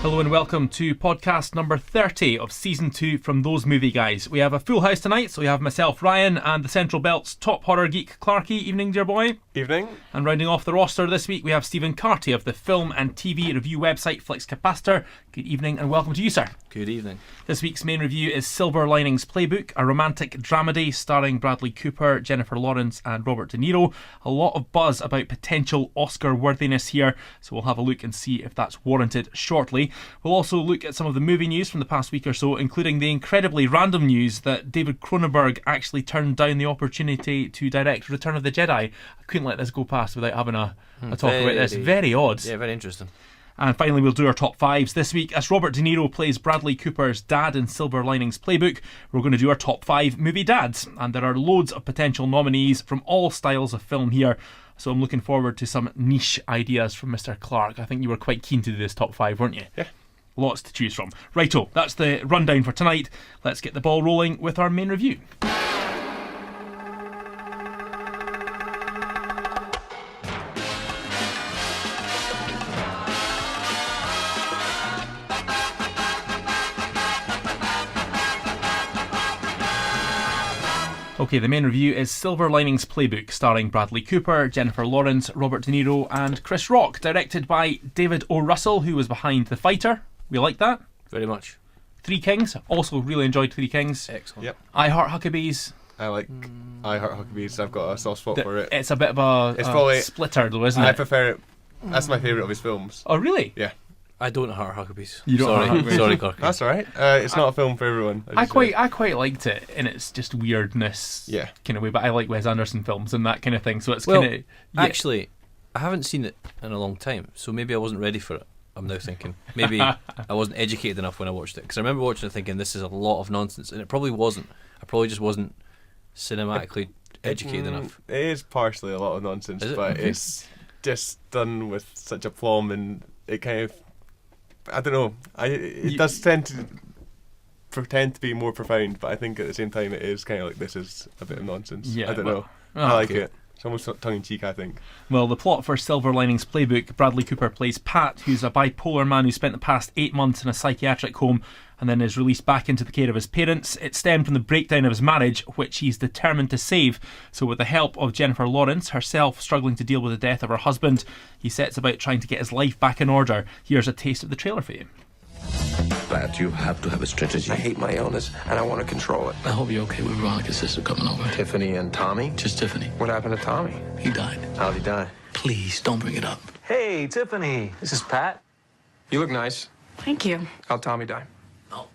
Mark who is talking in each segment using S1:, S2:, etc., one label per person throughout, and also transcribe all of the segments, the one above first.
S1: Hello and welcome to podcast number 30 of season 2 from Those Movie Guys. We have a full house tonight, so we have myself, Ryan, and the Central Belt's top horror geek, Clarky. Evening, dear boy.
S2: Evening.
S1: And rounding off the roster this week, we have Stephen Carty of the film and TV review website Flix Capacitor. Good evening and welcome to you, sir.
S3: Good evening.
S1: This week's main review is Silver Linings Playbook, a romantic dramedy starring Bradley Cooper, Jennifer Lawrence and Robert De Niro. A lot of buzz about potential Oscar worthiness here, so we'll have a look and see if that's warranted shortly. We'll also look at some of the movie news from the past week or so, including the incredibly random news that David Cronernberg actually turned down the opportunity to direct Return of the Jedi. I couldn't let this go past without having a talk about this. Very odd.
S3: Yeah, very interesting.
S1: And finally, we'll do our top fives. This week, as Robert De Niro plays Bradley Cooper's dad in Silver Linings Playbook, we're going to do our top 5 movie dads. And there are loads of potential nominees from all styles of film here. So I'm looking forward to some niche ideas from Mr. Clark. I think you were quite keen to do this top 5, weren't you?
S2: Yeah.
S1: Lots to choose from. Righto, that's the rundown for tonight. Let's get the ball rolling with our main review. Okay, the main review is Silver Linings Playbook, starring Bradley Cooper, Jennifer Lawrence, Robert De Niro and Chris Rock, directed by David O. Russell, who was behind The Fighter. We like that.
S3: Very much.
S1: Three Kings, also really enjoyed Three Kings.
S3: Excellent.
S2: Yep.
S1: I Heart Huckabees.
S2: I like I Heart Huckabees. I've got a soft spot for it.
S1: It's a bit of a splitter though, isn't it?
S2: I prefer it. That's my favourite of his films.
S1: Oh, really?
S2: Yeah.
S3: I don't heart Huckabees.
S1: You don't
S3: Sorry,
S1: heart Huckabees.
S3: Sorry, Clarky.
S2: That's alright. It's not a film for everyone.
S1: I quite liked it in its just weirdness kind of way, but I like Wes Anderson films and that kind of thing, so it's kind of... Yeah.
S3: Actually, I haven't seen it in a long time, so maybe I wasn't ready for it. I'm now thinking. Maybe I wasn't educated enough when I watched it, because I remember watching it thinking this is a lot of nonsense, and it probably wasn't. I probably just wasn't cinematically educated enough.
S2: It is partially a lot of nonsense, but it's just done with such aplomb, and it kind of... I don't know. It does tend to pretend to be more profound, but I think at the same time it is kind of like, this is a bit of nonsense.
S1: Yeah,
S2: I don't know.
S1: Oh,
S2: I like
S1: okay.
S2: it. It's almost tongue-in-cheek, I think.
S1: Well, the plot for Silver Linings Playbook, Bradley Cooper plays Pat, who's a bipolar man who spent the past 8 months in a psychiatric home and then is released back into the care of his parents. It stemmed from the breakdown of his marriage, which he's determined to save. So with the help of Jennifer Lawrence, herself struggling to deal with the death of her husband, he sets about trying to get his life back in order. Here's a taste of the trailer for you.
S4: But you have to have a strategy.
S5: I hate my illness, and I want to control it.
S4: I hope you're okay with Veronica's sister coming over.
S5: Tiffany and Tommy?
S4: Just Tiffany.
S5: What happened to Tommy?
S4: He died.
S5: How'd he die?
S4: Please, don't bring it up.
S6: Hey, Tiffany. This is Pat.
S5: You look nice.
S7: Thank you.
S5: How'd Tommy die?
S4: No.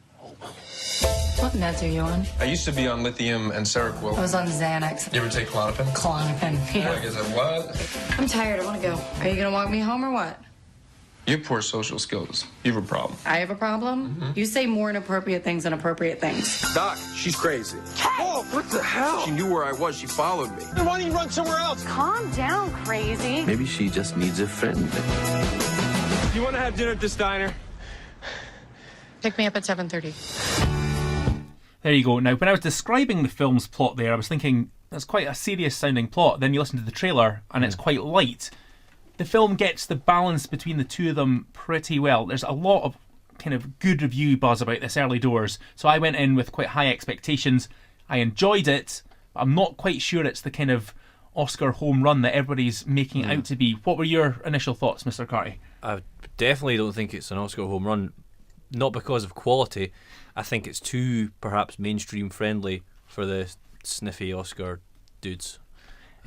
S7: What meds are you on?
S5: I used to be on lithium and
S7: I
S5: Seroquel.
S7: was on Xanax.
S5: You ever take Klonopin?
S7: Klonopin.
S5: I
S7: Yeah.
S5: guess it what?
S7: I'm tired. I want to go. Are you going to walk me home or what?
S5: You have poor social skills. You have a problem.
S7: I have a problem?
S5: Mm-hmm.
S7: You say more inappropriate things than appropriate things.
S8: Doc, she's crazy. Whoa, what the hell? She knew where I was. She followed me. Then why don't you run somewhere else?
S9: Calm down, crazy.
S4: Maybe she just needs a friend.
S8: You want to have dinner at this diner?
S7: Pick me up at 7:30.
S1: There you go. Now, when I was describing the film's plot there, I was thinking, that's quite a serious sounding plot. Then you listen to the trailer and it's quite light. The film gets the balance between the two of them pretty well. There's a lot of kind of good review buzz about this early doors, so I went in with quite high expectations. I enjoyed it, but I'm not quite sure it's the kind of Oscar home run that everybody's making it out to be. What were your initial thoughts, Mr. Carty?
S3: I definitely don't think it's an Oscar home run, not because of quality. I think it's too, perhaps, mainstream friendly for the sniffy Oscar dudes.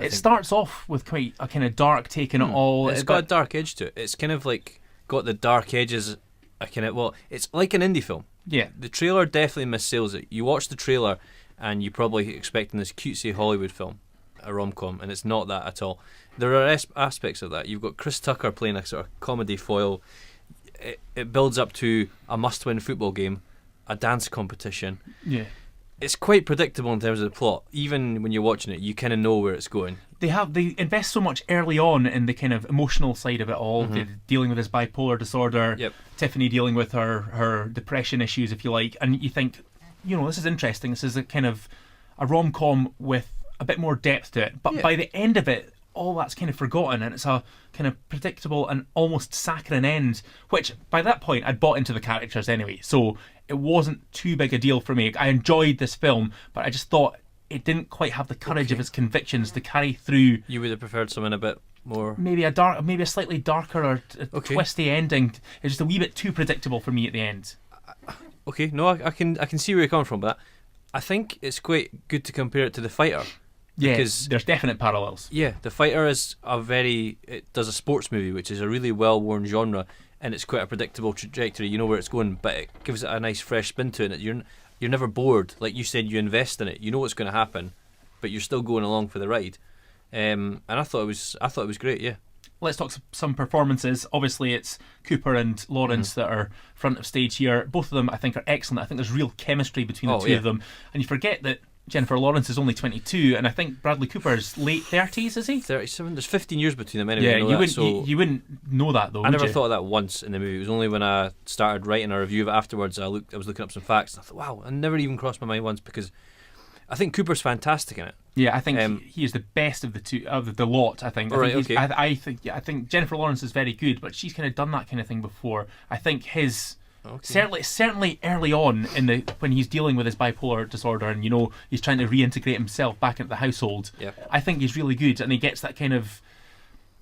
S1: It starts off with quite a kind of dark take in it all.
S3: It's got a dark edge to it. It's kind of like got the dark edges. It's like an indie film.
S1: Yeah.
S3: The trailer definitely missells it. You watch the trailer and you're probably expecting this cutesy Hollywood film, a rom-com, and it's not that at all. There are aspects of that. You've got Chris Tucker playing a sort of comedy foil. It builds up to a must-win football game, a dance competition.
S1: Yeah.
S3: It's quite predictable in terms of the plot. Even when you're watching it, you kind of know where it's going.
S1: They invest so much early on in the kind of emotional side of it all, dealing with his bipolar disorder, Tiffany dealing with her depression issues, if you like, and you think, this is interesting. This is a kind of a rom-com with a bit more depth to it. But by the end of it, all that's kind of forgotten, and it's a kind of predictable and almost saccharine end, which by that point I'd bought into the characters anyway, so it wasn't too big a deal for me. I enjoyed this film, but I just thought it didn't quite have the courage of its convictions to carry through.
S3: You would have preferred something a bit more...
S1: Maybe a slightly darker or twisty ending. It's just a wee bit too predictable for me at the end.
S3: Okay, no, I can see where you're coming from, but I think it's quite good to compare it to The Fighter.
S1: Yeah,
S3: because
S1: there's definite parallels.
S3: Yeah, The Fighter is it does a sports movie, which is a really well-worn genre, and it's quite a predictable trajectory. You know where it's going, but it gives it a nice fresh spin to it. You're never bored. Like you said, you invest in it. You know what's going to happen, but you're still going along for the ride. And I thought it was great. Yeah.
S1: Let's talk some performances. Obviously, it's Cooper and Lawrence that are front of stage here. Both of them, I think, are excellent. I think there's real chemistry between the two of them. And you forget that Jennifer Lawrence is only 22, and I think Bradley Cooper's late 30s, is he?
S3: 37. There's 15 years between them anyway.
S1: Yeah, you wouldn't know that though.
S3: I never thought of that once in the movie. It was only when I started writing a review of it afterwards. I was looking up some facts, and I thought, wow, I never even crossed my mind once, because I think Cooper's fantastic in it.
S1: Yeah, I think he is the best of the two of the lot. I think. I think Jennifer Lawrence is very good, but she's kind of done that kind of thing before. I think his. Okay. Certainly early on when he's dealing with his bipolar disorder, and he's trying to reintegrate himself back into the household.
S3: Yep.
S1: I think he's really good, and he gets that kind of.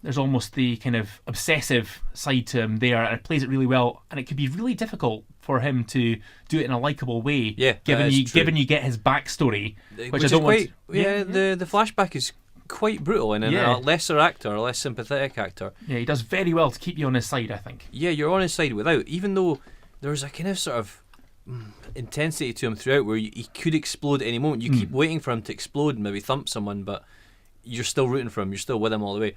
S1: There's almost the kind of obsessive side to him there, and it plays it really well. And it could be really difficult for him to do it in a likable way.
S3: Yeah,
S1: given you get his backstory, which I don't
S3: want. The flashback is quite brutal, and a lesser actor, a less sympathetic actor.
S1: Yeah, he does very well to keep you on his side, I think.
S3: Yeah, you're on his side even though there's a kind of sort of intensity to him throughout where he could explode at any moment. You keep waiting for him to explode and maybe thump someone, but you're still rooting for him. You're still with him all the way.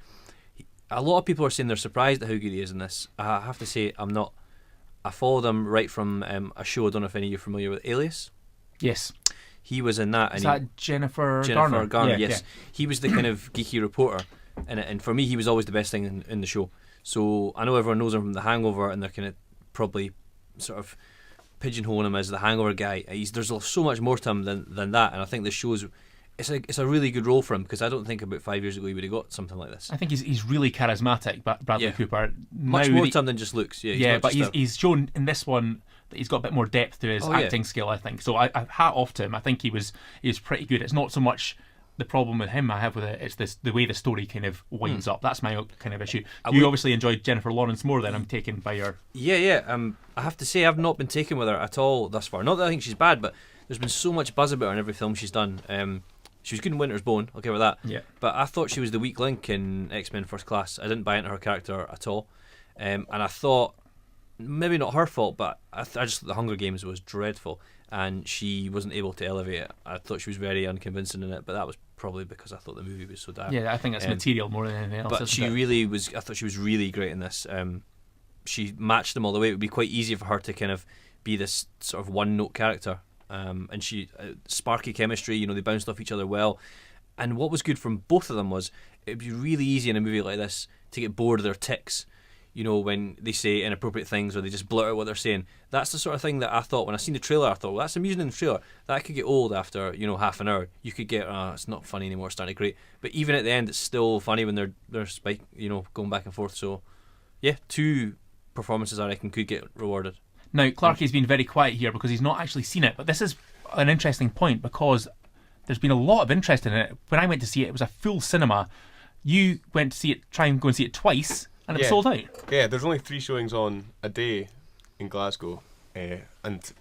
S3: A lot of people are saying they're surprised at how good he is in this. I have to say I'm not. I followed him right from a show. I don't know if any of you are familiar with Alias.
S1: Yes.
S3: He was in that.
S1: Is that Jennifer
S3: Garner?
S1: Yeah,
S3: yes. Yeah. He was the kind of geeky reporter in it, and for me he was always the best thing in the show. So I know everyone knows him from The Hangover, and they're kind of probably sort of pigeonholing him as the Hangover guy. There's so much more to him than that, and I think this shows it's a really good role for him, because I don't think about 5 years ago he would have got something like this.
S1: I think he's really charismatic, Bradley Cooper.
S3: Much more to him than just looks.
S1: But he's shown in this one that he's got a bit more depth to his acting skill, I think. So I hat off to him. I think he was pretty good. It's not so much the problem with him I have with it, it's the way the story kind of winds up. That's my kind of issue. You obviously enjoyed Jennifer Lawrence more than I'm taken by your...
S3: I have to say I've not been taken with her at all thus far. Not that I think she's bad, but there's been so much buzz about her in every film she's done. She was good in Winter's Bone, I'll give her that.
S1: Yeah.
S3: But I thought she was the weak link in X-Men First Class. I didn't buy into her character at all. And I thought, maybe not her fault, but I just thought The Hunger Games was dreadful, and she wasn't able to elevate it. I thought she was very unconvincing in it, but that was probably because I thought the movie was so dire.
S1: Yeah, I think it's material more than anything else.
S3: But she really was. I thought she was really great in this. She matched them all the way. It would be quite easy for her to kind of be this sort of one-note character. And she sparky chemistry. They bounced off each other well. And what was good from both of them was it'd be really easy in a movie like this to get bored of their tics. When they say inappropriate things or they just blurt out what they're saying. That's the sort of thing that I thought when I seen the trailer. I thought, well, that's amusing in the trailer. That could get old after half an hour. You could get it's not funny anymore. It's starting to grate. But even at the end, it's still funny when they're going back and forth. So yeah, 2 performances I reckon could get rewarded.
S1: Now, Clarky's been very quiet here because he's not actually seen it, but this is an interesting point because there's been a lot of interest in it. When I went to see it, it was a full cinema. You went to see it, try and go and see it twice, and it was sold out.
S2: Yeah, there's only 3 showings on a day in Glasgow, and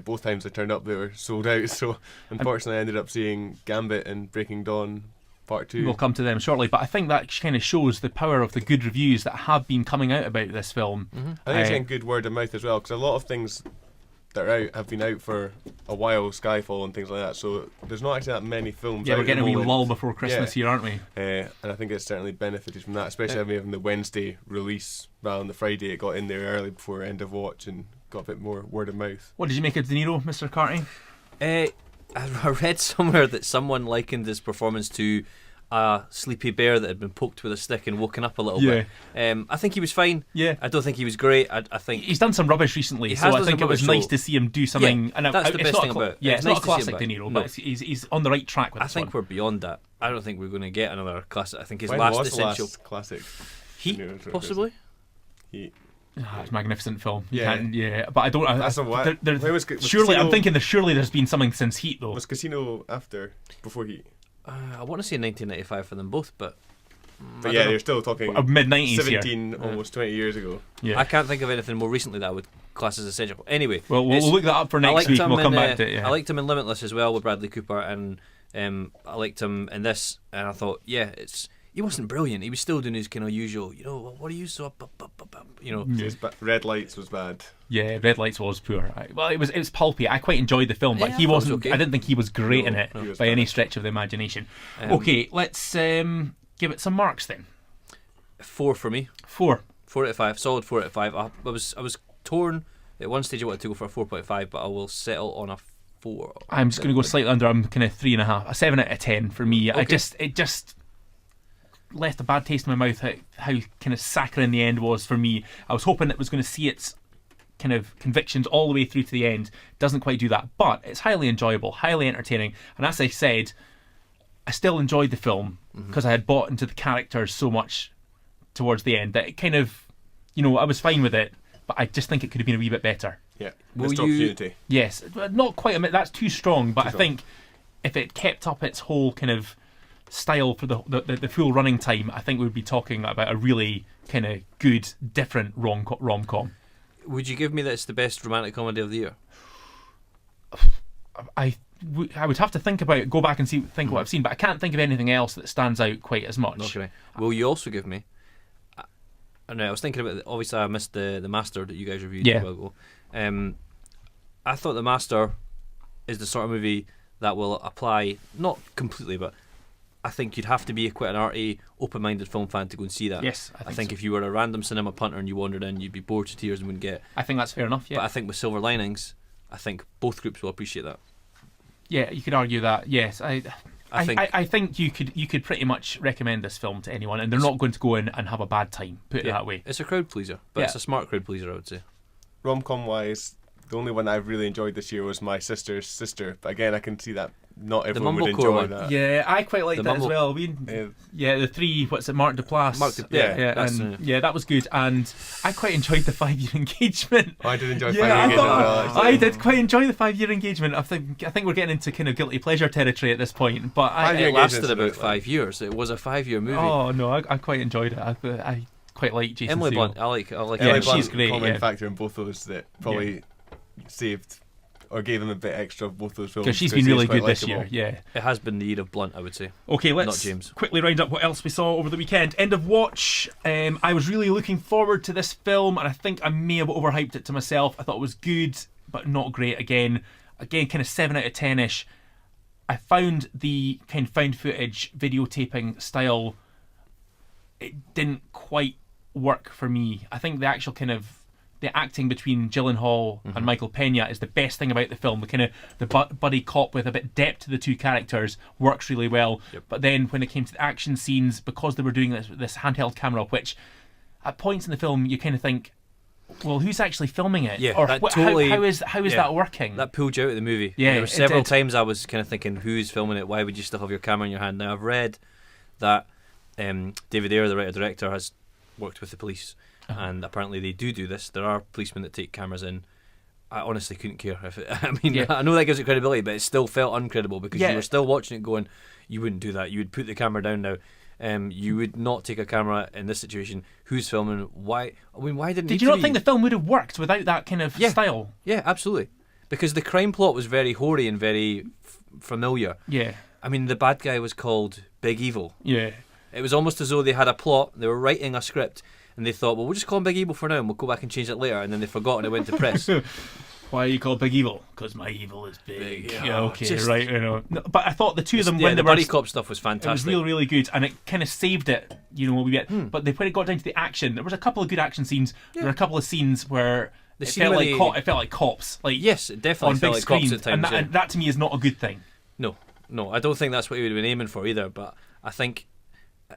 S2: both times I turned up they were sold out, so unfortunately I ended up seeing Gambit and Breaking Dawn Part 2.
S1: We'll come to them shortly, but I think that kind of shows the power of the good reviews that have been coming out about this film.
S2: Mm-hmm. I think it's getting good word of mouth as well, because a lot of things that are out have been out for a while, Skyfall and things like that, so there's not actually that many films out.
S1: We're getting a wee lull before Christmas here, aren't we?
S2: And I think it's certainly benefited from that, especially having the Wednesday release rather than the Friday. It got in there early before end of watch and got a bit more word of mouth.
S1: What did you make of De Niro, Mr. Carty?
S3: I read somewhere that someone likened his performance to a sleepy bear that had been poked with a stick and woken up a little bit. I think he was fine.
S1: Yeah.
S3: I don't think he was great. I think
S1: he's done some rubbish recently, so I think it was nice to see him do something. And
S3: that's the best thing about it.
S1: Yeah, it's not a
S3: nice
S1: classic De Niro, but he's on the right track with this
S3: I think
S1: one.
S3: we're beyond that. I don't think we're going to get another classic. I think his
S2: When
S3: last
S2: was the
S3: essential
S2: last classic?
S3: Heat, possibly.
S2: Heat.
S1: It's a magnificent film.
S2: Yeah.
S1: But I don't.
S2: That's a what?
S1: Surely, I'm thinking surely there's been something since Heat though.
S2: Was Casino before Heat?
S3: I want to say 1995 for them both, but
S2: yeah, you're still talking
S1: mid-90s
S2: 17, almost 20 years ago.
S1: Yeah.
S3: I can't think of anything more recently that I would class as essential. Anyway,
S1: well, we'll look that up for next week and we'll come back to it. Yeah.
S3: I liked him in Limitless as well with Bradley Cooper, and I liked him in this, and I thought, he wasn't brilliant. He was still doing his kind of usual, what are you so up,
S2: Red Lights was bad.
S1: Yeah, Red Lights was poor. Well, it was pulpy. I quite enjoyed the film, but he wasn't. I didn't think he was great in it by any stretch of the imagination. Okay, let's give it some marks then.
S3: 4 for me.
S1: 4
S3: out of 5. Solid 4 out of 5. I was torn at one stage. I wanted to go for a 4.5, but I will settle on a 4.
S1: I'm just going to go slightly under. I'm kind of 3.5. A 7 out of 10 for me.
S3: Okay.
S1: It just left a bad taste in my mouth how kind of saccharine the end was for me. I was hoping it was going to see its kind of convictions all the way through to the end. Doesn't quite do that, but it's highly enjoyable, highly entertaining, and as I said, I still enjoyed the film because I had bought into the characters so much towards the end that it kind of, I was fine with it, but I just think it could have been a wee bit better.
S2: Yeah, missed opportunity.
S1: Yes, not quite that's too strong, but I think if it kept up its whole kind of style for the full running time, I think we'd be talking about a really kind of good, different rom-com.
S3: Would you give me that it's the best romantic comedy of the year?
S1: I would have to think about it, go back and think what I've seen, but I can't think of anything else that stands out quite as much.
S3: Okay. Will you also give me? I was thinking about. Obviously, I missed the Master that you guys reviewed a while ago. I thought The Master is the sort of movie that will apply, not completely, but I think you'd have to be quite an arty, open-minded film fan to go and see that.
S1: Yes,
S3: I think if you were a random cinema punter and you wandered in, you'd be bored to tears and wouldn't get it.
S1: I think that's fair enough, yeah.
S3: But I think with Silver Linings, I think both groups will appreciate that.
S1: Yeah, you could argue that, yes. I think you could pretty much recommend this film to anyone, and they're not going to go in and have a bad time, put it that way.
S3: It's a crowd pleaser, but it's a smart crowd pleaser, I would say.
S2: Rom-com wise, the only one I've really enjoyed this year was My Sister's Sister, but again I can see that not everyone would enjoy
S3: one.
S2: that.
S1: Yeah, I quite like that as well. The 3, Mark Duplass. That was good, and I quite enjoyed the 5-year engagement.
S2: I did enjoy 5-year engagement as well.
S1: I did quite enjoy the 5-year engagement. I think we're getting into kind of guilty pleasure territory at this point, but
S3: it lasted about 5 years. It was a 5-year movie.
S1: Oh no, I quite enjoyed it. I quite like Jason
S3: Emily
S1: Segel.
S3: Blunt. I like
S1: Emily
S3: Blunt.
S1: She's great.
S2: Common factor in both those that probably saved or gave them a bit extra of both those films.
S1: Because she's been really good this year, yeah.
S3: It has been the year of Blunt, I would say.
S1: Okay, let's quickly round up what else we saw over the weekend. End of watch. I was really looking forward to this film, and I think I may have overhyped it to myself. I thought it was good, but not great again. Again, kind of 7 out of 10-ish. I found the kind of found footage videotaping style, it didn't quite work for me. I think the actual kind of the acting between Gyllenhaal and Michael Pena is the best thing about the film. The kind of the buddy cop with a bit depth to the two characters works really well. But then when it came to the action scenes, because they were doing this handheld camera, which at points in the film you kind of think, well, who's actually filming it?
S3: Yeah,
S1: or
S3: that totally,
S1: how is that working?
S3: That pulled you out of the movie.
S1: Yeah,
S3: there were several times I was kind of thinking, who's filming it? Why would you still have your camera in your hand? Now I've read that David Ayer, the writer-director, has worked with the police. And apparently they do this. There are policemen that take cameras in. I honestly couldn't care if it, I know that gives it credibility, but it still felt uncredible because you were still watching it going, you wouldn't do that. You would put the camera down now. You would not take a camera in this situation. Who's filming? Why? I mean, why didn't?
S1: Did you not think the film would have worked without that kind of style?
S3: Yeah, absolutely. Because the crime plot was very hoary and very familiar.
S1: Yeah.
S3: I mean, the bad guy was called Big Evil.
S1: Yeah.
S3: It was almost as though they had a plot. They were writing a script. And they thought, well, we'll just call him Big Evil for now and we'll go back and change it later. And then they forgot and it went to press.
S1: Why are you called Big Evil? Because my evil is big.
S3: Yeah,
S1: okay, right. No, but I thought the two of them, when
S3: the
S1: they
S3: buddy cop stuff was fantastic.
S1: It was really, really good. And it kind of saved it, we get. But when it got down to the action, there was a couple of good action scenes. There were a couple of scenes where it felt like cops. Like,
S3: yes, it definitely felt like cops at times.
S1: And that to me is not a good thing.
S3: No, I don't think that's what he would have been aiming for either. But I think,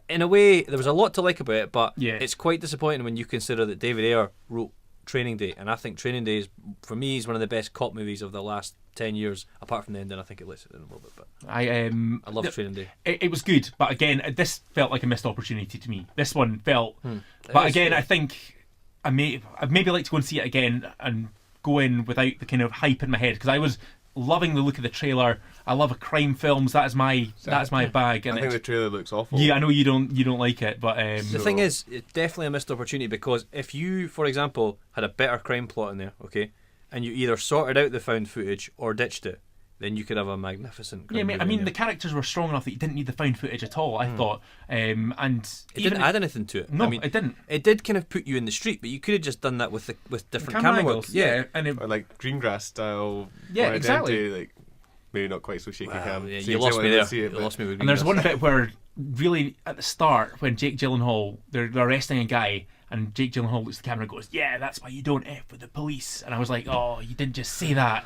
S3: in a way, there was a lot to like about it, but
S1: Yeah.
S3: it's quite disappointing when you consider that David Ayer wrote Training Day, and I think Training Day is, for me, is one of the best cop movies of the last 10 years, apart from the ending. I think it lets it in a little bit, but
S1: I
S3: love Training Day.
S1: It was good, but again, this felt like a missed opportunity to me. This one felt, but again, I think I'd maybe like to go and see it again and go in without the kind of hype in my head, because I was loving the look of the trailer. I love crime films. That is my bag. And
S2: I think the trailer looks awful.
S1: yeah, I know you don't like it, but
S3: The thing is, it's definitely a missed opportunity, because if you, for example, had a better crime plot in there, okay, and you either sorted out the found footage or ditched it, then you could have a magnificent crime movie
S1: I mean
S3: in
S1: the
S3: there.
S1: characters were strong enough that you didn't need the found footage at all, I thought. And
S3: It didn't add anything to it.
S1: No,
S3: I mean,
S1: it didn't.
S3: It did kind of put you in the street, but you could have just done that with different
S1: Camera
S3: camera work.
S1: angles, yeah, and it,
S2: Or like Greengrass style.
S1: Yeah,
S2: or
S1: exactly.
S2: Identity, like maybe not quite so shaky cam.
S3: Yeah,
S2: Seems
S3: you lost
S2: like
S3: me
S2: I
S3: there.
S2: see it,
S3: You
S2: but-
S3: lost me with
S1: and there's
S3: Greengrass.
S1: one bit where really at the start when Jake Gyllenhaal they're arresting a guy and Jake Gyllenhaal looks at the camera and goes, "Yeah, that's why you don't F with the police." And I was like, "Oh, you didn't just say that.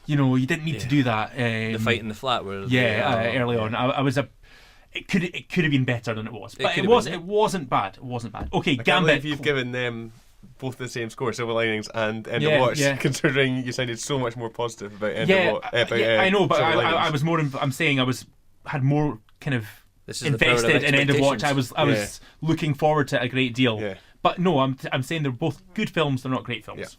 S1: You know, you didn't need to do that."
S3: The fight in the flat where
S1: early on, I was a. It could have been better than it was, but
S3: could
S1: it
S3: have
S1: was.
S3: been, yeah.
S1: It wasn't bad. It wasn't bad. Okay,
S2: I can't
S1: Gambit.
S2: believe you've given them both the same score, Silver Linings and End
S1: Yeah,
S2: of Watch,
S1: yeah.
S2: considering you sounded so much more positive about End
S1: yeah,
S2: of Watch.
S1: I know, but
S2: Silver
S1: I
S2: Linings.
S1: was more. I'm saying had more kind of
S3: This is the power of
S1: invested in End of Watch. I was
S3: expectations.
S1: looking forward to it a great deal.
S2: Yeah.
S1: But no, I'm saying they're both good films. They're not great films.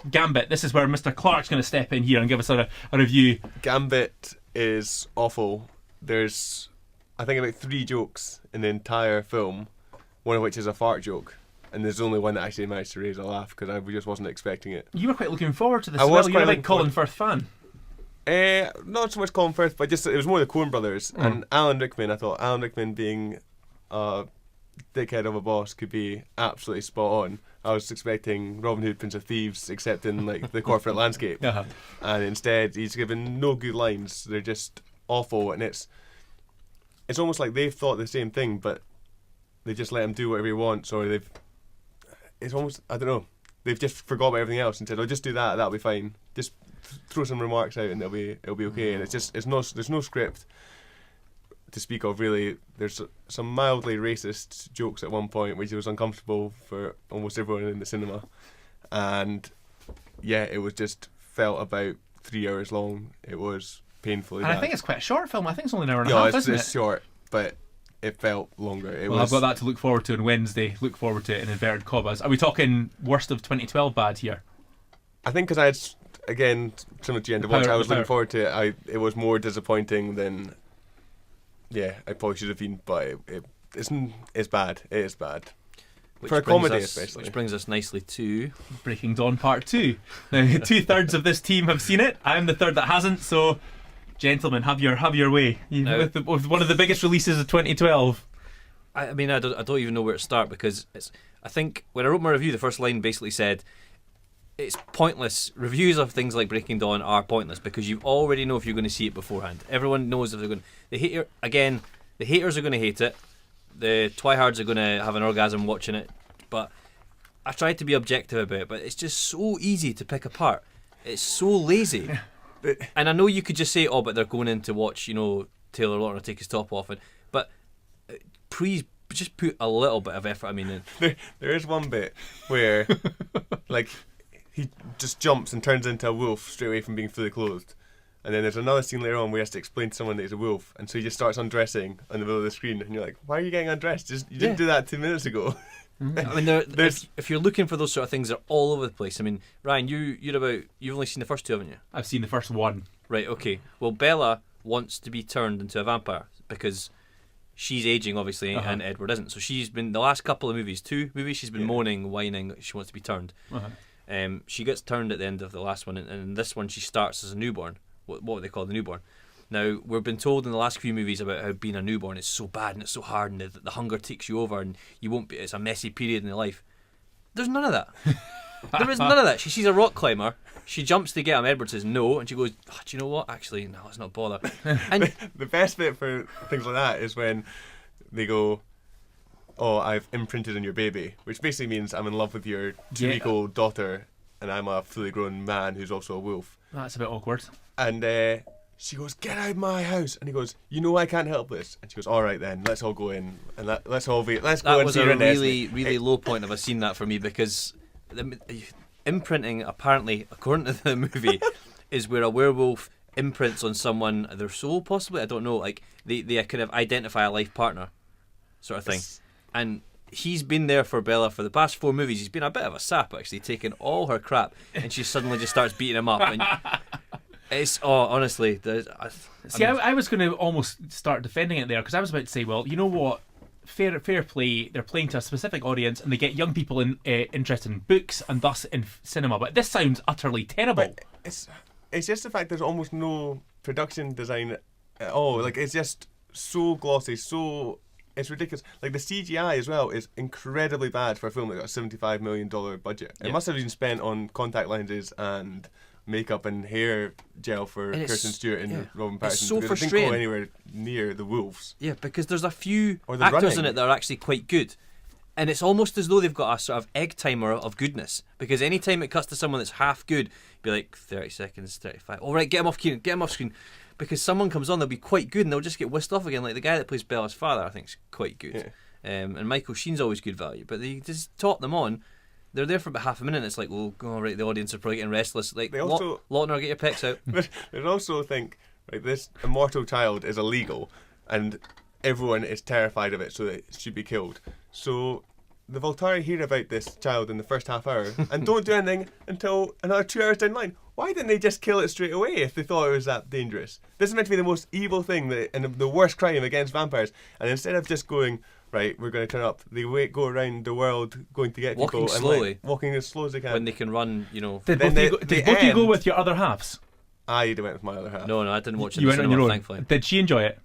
S1: Gambit. This is where Mr. Clark's going to step in here and give us a review.
S2: Gambit is awful. There's, I think, about 3 jokes in the entire film, one of which is a fart joke. And there's only one that actually managed to raise a laugh because I just wasn't expecting it.
S1: You were quite looking forward to this.
S2: I was
S1: You're a
S2: quite
S1: big
S2: looking
S1: Colin
S2: forward-
S1: Firth fan.
S2: Not so much Colin Firth, but just it was more the Coen brothers. And Alan Rickman, I thought Alan Rickman being a dickhead of a boss could be absolutely spot on. I was expecting Robin Hood, Prince of Thieves, except in like the corporate landscape.
S1: Uh-huh.
S2: And instead he's given no good lines. They're just awful, and it's almost like they've thought the same thing, but they just let him do whatever he wants, or it's almost, I don't know, they've just forgot about everything else and said, "Oh, just do that, that'll be fine. Just throw some remarks out and it'll be okay." And there's no script to speak of, really. There's some mildly racist jokes at one point, which was uncomfortable for almost everyone in the cinema, and yeah, it was just felt about 3 hours long. It was painfully
S1: And I
S2: bad.
S1: think it's quite a short film. I think it's only an hour and a
S2: Yeah,
S1: half, isn't
S2: it's
S1: it?
S2: short, but it felt longer.
S1: Well, I've got that to look forward to on Wednesday. Look forward to it in inverted commas. Are we talking worst of 2012 bad here?
S2: I think because I had, again, similar to End of Watch, I was
S1: The power.
S2: looking forward to it. It was more disappointing than, I probably should have been, but it's bad. It is bad.
S3: Which
S2: For a
S3: brings
S2: comedy,
S3: us-
S2: especially.
S3: Which brings us nicely to
S1: Breaking Dawn Part 2. Now, 2/3 of this team have seen it. I'm the third that hasn't, so gentlemen, have your way. With one of the biggest releases of 2012.
S3: I mean, I don't even know where to start, because I think when I wrote my review, the first line basically said it's pointless. Reviews of things like Breaking Dawn are pointless because you already know if you're going to see it beforehand. Everyone knows if they're going. The haters are going to hate it. The twihards are going to have an orgasm watching it. But I tried to be objective about it, but it's just so easy to pick apart. It's so lazy. And I know you could just say, "Oh, but they're going in to watch, Taylor Lautner take his top off," but please just put a little bit of effort. I mean,
S2: There is one bit where, like, he just jumps and turns into a wolf straight away from being fully clothed. And then there's another scene later on where he has to explain to someone that he's a wolf, and so he just starts undressing in the middle of the screen, and you're like, "Why are you getting undressed? You didn't do that 2 minutes ago."
S3: I mean, if you're looking for those sort of things, they're all over the place. I mean, Ryan, you've only seen the first 2, haven't you?
S1: I've seen the first one.
S3: Right. Okay. Well, Bella wants to be turned into a vampire because she's aging, obviously, and Edward isn't. So she's been the last couple of movies, 2 movies, she's been moaning, whining. She wants to be turned. She gets turned at the end of the last one, and in this one she starts as a newborn. What would they call the newborn? Now, we've been told in the last few movies about how being a newborn is so bad and it's so hard, and the hunger takes you over, and you won't be. It's a messy period in your life. There's none of that. There is none of that. She sees a rock climber. She jumps to get him. Edward says no, and she goes, "Oh, do you know what? Actually, no, let's not bother." And
S2: The best bit for things like that is when they go, "Oh, I've imprinted on your baby," which basically means I'm in love with your 2-week-old daughter, and I'm a fully grown man who's also a wolf.
S1: That's a bit awkward.
S2: And She goes, "Get out of my house!" And he goes, "You know I can't help this." And she goes, "All right then, let's all go in and let's go
S3: That
S2: and
S3: was
S2: see
S3: a
S2: her
S3: really low point of a scene that for me, because imprinting, apparently, according to the movie, is where a werewolf imprints on someone, their soul possibly, I don't know, like they kind of identify a life partner sort of thing. And he's been there for Bella for the past 4 movies. He's been a bit of a sap, actually, taking all her crap, and she suddenly just starts beating him up. And it's honestly,
S1: I was going to almost start defending it there, because I was about to say, well, you know what, fair play, they're playing to a specific audience and they get young people interested in books and thus in cinema, but this sounds utterly terrible.
S2: But it's just the fact there's almost no production design at all. Like, it's just so glossy, it's ridiculous. Like, the CGI as well is incredibly bad for a film that got a $75 million budget. It must have been spent on contact lenses and makeup and hair gel for Kirsten Stewart and Robin Pattinson.
S3: It's so
S2: because
S3: frustrating.
S2: They didn't go anywhere near the wolves.
S3: Yeah, because there's a few
S2: Or the
S3: actors
S2: running.
S3: in it that are actually quite good. And it's almost as though they've got a sort of egg timer of goodness. Because any time it cuts to someone that's half good, be like 30 seconds, 35. All right, get him off screen, get him off screen. Because someone comes on, they'll be quite good and they'll just get whisked off again. Like the guy that plays Bella's father, I think, is quite good.
S2: Yeah.
S3: And Michael Sheen's always good value. But they just top them on. They're there for about half a minute and it's like, well, all right, the audience are probably getting restless. Like,
S2: They also-
S3: Lautner, get your pecs out.
S2: There's also think, right, this immortal child is illegal and everyone is terrified of it, so it should be killed. So the Volturi hear about this child in the first half hour and don't do anything until another 2 hours down the line. Why didn't they just kill it straight away if they thought it was that dangerous? This is meant to be the most evil thing and the worst crime against vampires, and instead of just going, right, we're going to turn up, they go around the world going to get
S3: Walking
S2: people
S3: slowly.
S2: and walking as slow as they can.
S3: When they can run, you know.
S1: Did
S2: Then
S1: both
S2: the
S1: you go
S2: end-
S1: with your other halves?
S2: I went with my other half.
S3: No, I didn't watch it in
S1: You
S3: the
S1: went on
S3: cinema,
S1: your own.
S3: thankfully.
S1: Did she enjoy it?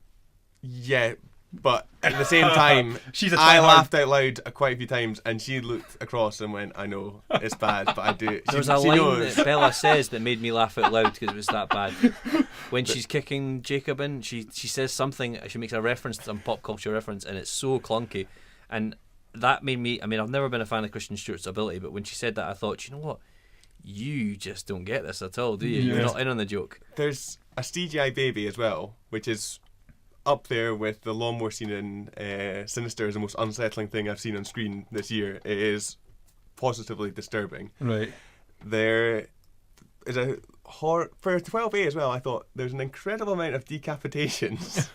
S2: Yeah, but at the same time,
S1: She's a
S2: I
S1: tryhard.
S2: laughed out loud quite a few times, and she looked across and went, "I know it's bad, but I do."
S3: There's
S2: she
S3: a line
S2: knows.
S3: that Bella says that made me laugh out loud because it was that bad. When she's kicking Jacob in, she says something, she makes a reference to some pop culture reference, and it's so clunky. And that made me, I mean, I've never been a fan of Kristen Stewart's ability, but when she said that, I thought, you know what? You just don't get this at all, do you? You're not in on the joke.
S2: There's a CGI baby as well, which is up there with the lawnmower scene in Sinister as the most unsettling thing I've seen on screen this year. It is positively disturbing.
S1: Right.
S2: There is a horror for 12A as well. I thought there's an incredible amount of decapitations,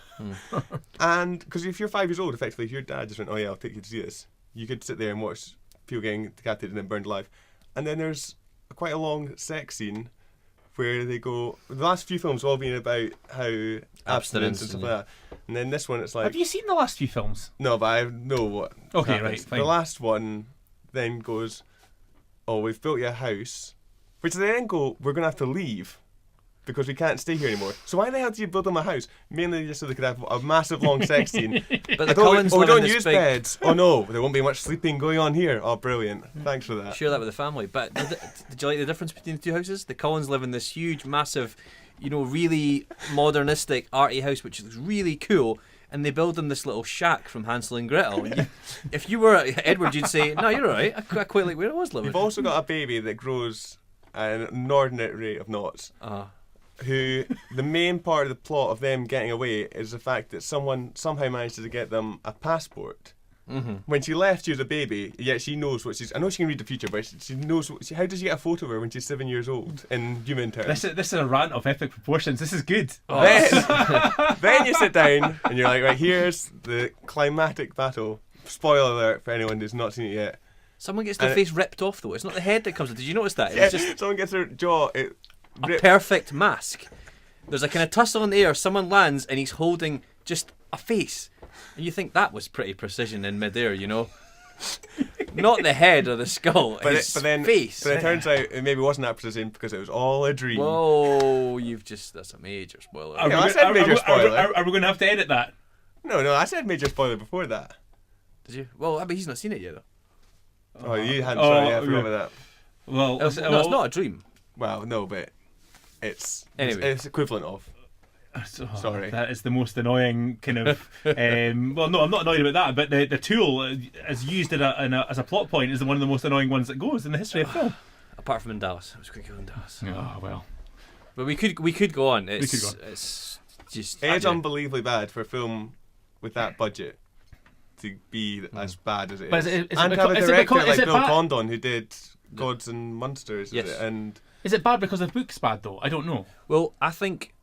S2: and because if you're 5 years old, effectively, if your dad just went, "Oh yeah, I'll take you to see this," you could sit there and watch people getting decapitated and then burned alive. And then there's quite a long sex scene where they go. The last few films have all been about how abstinence and stuff like that, and then this one it's like,
S1: Have you seen the last few films?
S2: no, but I know what.
S1: Okay,
S2: happens.
S1: right, fine.
S2: The last one then goes, "Oh, we've built you a house," which they then go, "We're going to have to leave because we can't stay here anymore." So why the hell do you build them a house? Mainly just so they could have a massive long sex scene.
S3: But the Cullens
S2: we
S3: live in
S2: don't
S3: this
S2: use
S3: big...
S2: beds. Oh no, there won't be much sleeping going on here. Oh, brilliant. Thanks for that.
S3: Share that with the family. But did you like the difference between the two houses? The Cullens live in this huge, massive, you know, really modernistic, arty house, which looks really cool. And they build them this little shack from Hansel and Gretel. If you were Edward, you'd say, "No, you're all right. I quite like where I was living."
S2: You've also got a baby that grows at an inordinate rate of knots. Who the main part of the plot of them getting away is the fact that someone somehow managed to get them a passport. Mm-hmm. When she left, she was a baby. Yet she knows what she's. I know she can read the future, but she knows. How does she get a photo of her when she's 7 years old in human terms?
S1: This is a rant of epic proportions. This is good.
S2: Then you sit down and you're like, right, here's the climatic battle. Spoiler alert for anyone who's not seen it yet.
S3: Someone gets their face ripped off, though. It's not the head that comes. Did you notice that? It
S2: Yeah,
S3: was just
S2: someone gets their jaw.
S3: a perfect mask. There's a kind of tussle in the air. Someone lands and he's holding just a face, and you think that was pretty precision in midair, you know? Not the head or the skull.
S2: But
S3: his
S2: then
S3: face.
S2: But it turns out it maybe wasn't that precision because it was all a dream.
S3: Whoa! That's a major spoiler.
S2: Yeah, I said major spoiler.
S1: Are we going to have to edit that?
S2: No, I said major spoiler before that.
S3: Did you? Well, I mean, he's not seen it yet, though.
S2: Oh, you hadn't. Sorry, I forgot about that.
S1: Well,
S3: No, it's not a dream.
S2: Well, no, but it's
S3: Anyway.
S2: it's equivalent of. Sorry.
S1: That is the most annoying kind of. Well, no, I'm not annoyed about that, but the tool as used as a plot point is one of the most annoying ones that goes in the history of film.
S3: Apart from in Dallas, it was quick in Dallas.
S1: Oh well.
S3: But we could go on. It's,
S1: could go on.
S3: It's just...
S2: It is unbelievably bad for a film with that budget to be as bad as it is.
S1: But is it
S2: and to have a
S1: is it
S2: director
S1: because- is
S2: like
S1: it
S2: Bill
S1: bad?
S2: Condon who did Gods and Monsters.
S3: Yes.
S2: And
S1: Is it bad because the book's bad though? I don't know.
S3: Well, I think...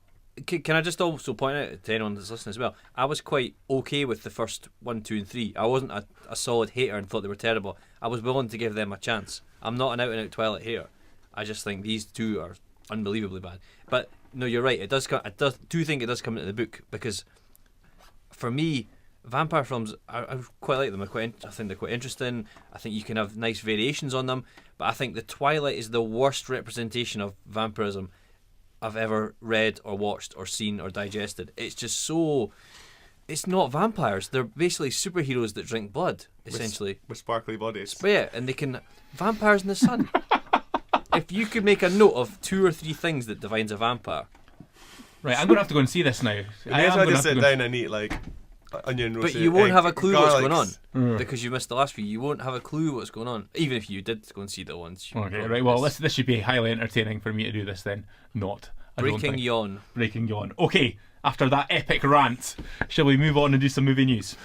S3: Can I just also point out to anyone that's listening as well, I was quite okay with the first 1, 2 and 3. I wasn't a solid hater and thought they were terrible. I was willing to give them a chance. I'm not an out-and-out Twilight hater. I just think these two are unbelievably bad. But no, you're right. It does. I do think it does come into the book, because for me, vampire films, I quite like them. I think they're quite interesting. I think you can have nice variations on them. But I think the Twilight is the worst representation of vampirism I've ever read or watched or seen or digested. It's just so... It's not vampires. They're basically superheroes that drink blood, essentially.
S2: with sparkly bodies.
S3: Yeah, and they can... Vampires in the sun. If you could make a note of 2 or 3 things that defines a vampire...
S1: Right, I'm going to have to go and see this now.
S2: I am going to sit down and eat like onion
S3: But
S2: roasted
S3: you won't
S2: egg,
S3: have a clue what's going on,
S2: garlics.
S3: because you missed the last few. You won't have a clue what's going on, even if you did go and see the ones.
S1: Okay, right. Well, this should be highly entertaining for me to do this then. Not. I don't
S3: Breaking
S1: think.
S3: yawn.
S1: Breaking yawn. Okay, after that epic rant, shall we move on and do some movie news?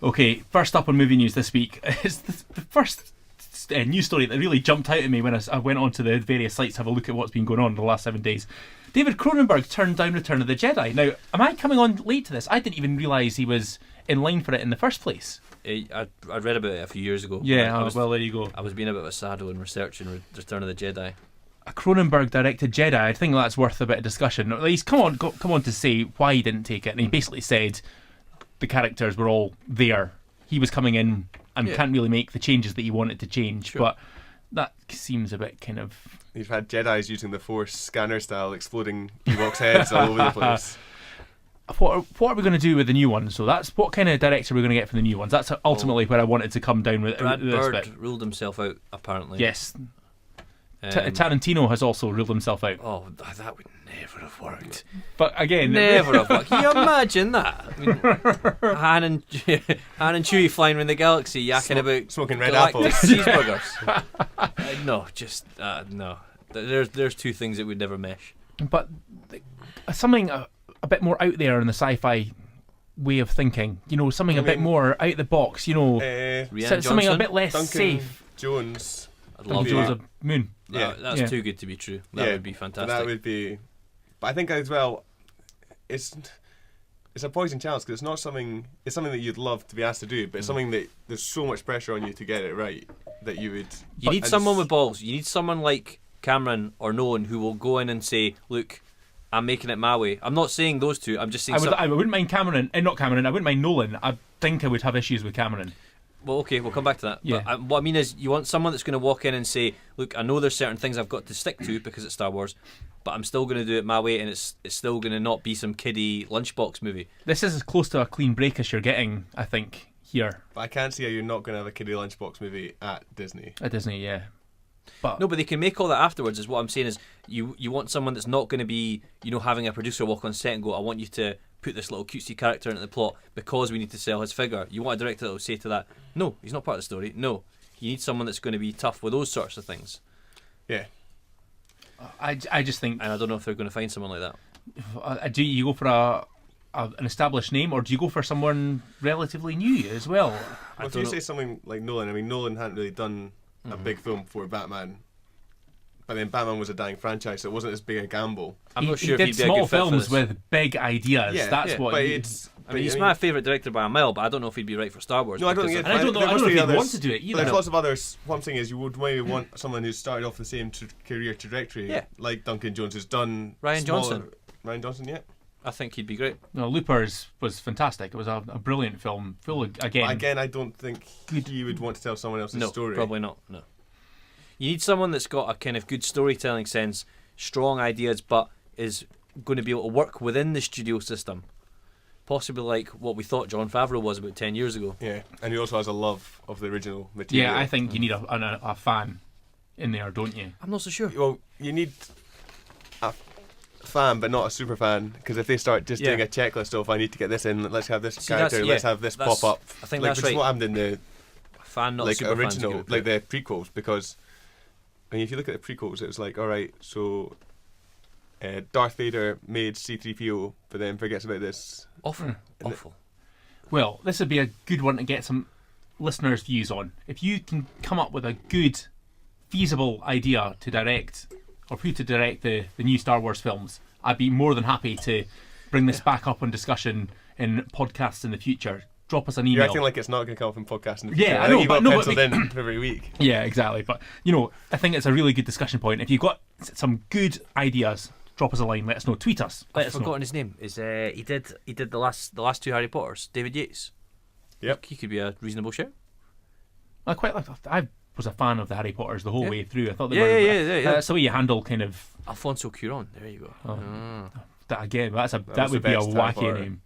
S1: Okay, first up on movie news this week is the first news story that really jumped out at me when I went onto the various sites to have a look at what's been going on in the last 7 days. David Cronernberg turned down Return of the Jedi. Now, am I coming on late to this? I didn't even realise he was in line for it in the first place.
S3: I read about it a few years ago.
S1: Yeah, well, there you go.
S3: I was being a bit of a sado in researching Return of the Jedi.
S1: A Cronenberg directed Jedi. I think that's worth a bit of discussion. He's come on to say why he didn't take it, and he basically said the characters were all there. He was coming in and can't really make the changes that he wanted to change. Sure. But that seems a bit kind of...
S2: You've had Jedis using the Force scanner style, exploding Ewoks' heads all over the place.
S1: What are we going to do with the new ones? So that's what kind of director we're going to get for the new ones. That's ultimately where I wanted to come down with
S3: Brad
S1: this
S3: Bird
S1: bit.
S3: ruled himself out, apparently.
S1: Yes. Tarantino has also ruled himself out.
S3: Oh, that would never have worked.
S1: But again...
S3: Never have worked. Can you imagine that? I mean, Han and Chewie flying around the galaxy yakking about
S2: smoking red
S3: galactic
S2: apples.
S3: cheeseburgers. No. There's two things that would never mesh.
S1: But something a bit more out there in the sci-fi way of thinking. You know, something a bit more out the box. You know, something a bit less
S2: Duncan
S1: safe.
S2: Jones.
S3: I'd love
S1: Jones
S3: that.
S1: of Moon.
S2: Yeah,
S3: that's too good to be true. That would be fantastic.
S2: That would be. But I think as well, it's a poison chalice because it's not something. It's something that you'd love to be asked to do, but it's something that there's so much pressure on you to get it right that you would.
S3: You need someone with balls. You need someone like Cameron or Nolan who will go in and say, "Look, I'm making it my way." I'm not saying those two. I'm just saying.
S1: I wouldn't mind Cameron, not Cameron. I wouldn't mind Nolan. I think I would have issues with Cameron.
S3: Well, okay, we'll come back to that.
S1: Yeah.
S3: But what I mean is, you want someone that's going to walk in and say, "Look, I know there's certain things I've got to stick to because it's Star Wars, but I'm still going to do it my way, and it's still going to not be some kiddie lunchbox movie."
S1: This is as close to a clean break as you're getting, I think, here.
S2: But I can't see how you're not going to have a kiddie lunchbox movie at Disney.
S1: At Disney, yeah.
S3: No, but they can make all that afterwards. Is what I'm saying is, you want someone that's not going to be, having a producer walk on set and go, "I want you to put this little cutesy character into the plot because we need to sell his figure." You want a director that will say to that, "No, he's not part of the story." No, you need someone that's going to be tough with those sorts of things.
S2: Yeah.
S1: I just think...
S3: And I don't know if they're going to find someone like that.
S1: Do you go for an established name, or do you go for someone relatively new as well?
S2: Well, if you say something like Nolan, I mean, Nolan hadn't really done a big film before Batman. But then Batman was a dying franchise, so it wasn't as big a gamble.
S3: I'm not sure
S1: he
S3: if
S1: did
S3: he'd be a
S1: small
S3: good fit for
S1: films
S3: this.
S1: with big ideas.
S2: Yeah,
S1: That's what.
S2: But
S3: he's my favourite director by a mile, but I don't know if he'd be right for Star Wars.
S2: No, I don't think.
S1: I don't know if he'd want to do it either.
S2: But there's lots of others. What I'm saying is, you would maybe want someone who's started off the same career trajectory, like Duncan Jones has done.
S3: Ryan Johnson,
S2: yeah.
S3: I think he'd be great.
S1: No, Loopers was fantastic. It was a brilliant film. Full of,
S2: again, I don't think you would want to tell someone else's story.
S3: No, probably not. No. You need someone that's got a kind of good storytelling sense, strong ideas, but is going to be able to work within the studio system. Possibly like what we thought Jon Favreau was about 10 years ago.
S2: Yeah, and he also has a love of the original material.
S1: Yeah, I think you need a fan in there, don't you?
S3: I'm not so sure.
S2: Well, you need fan, but not a super fan. Because if they start just doing a checklist of I need to get this in, let's have this character, let's have this pop up.
S3: I think
S2: like,
S3: that's
S2: which
S3: right.
S2: is what happened in the
S3: fan, not
S2: like
S3: super
S2: original, like the prequels. Because I mean, if you look at the prequels, it was like, all right, so Darth Vader made C-3PO, but then forgets about this.
S3: Awful.
S1: Well, this would be a good one to get some listeners' views on. If you can come up with a good, feasible idea to direct, or who to direct the new Star Wars films, I'd be more than happy to bring this back up on discussion in podcasts in the future. Drop us an email.
S2: You're acting like it's not going to come up in podcasts in the future.
S1: Yeah,
S2: I
S1: know,
S2: think
S1: but
S2: you've
S1: no,
S2: got
S1: but
S2: penciled in every week.
S1: Yeah, exactly. But, you know, I think it's a really good discussion point. If you've got some good ideas, drop us a line, let us know. Tweet us.
S3: I've forgotten his name. Is he did the last two Harry Potters? David Yates.
S2: Yep,
S3: he could be a reasonable shout.
S1: I quite like. I was a fan of the Harry Potters the whole way through. I thought they
S3: were.
S1: That's the way you handle kind of
S3: Alfonso Cuarón. There you go.
S1: That again. That would be a wacky name.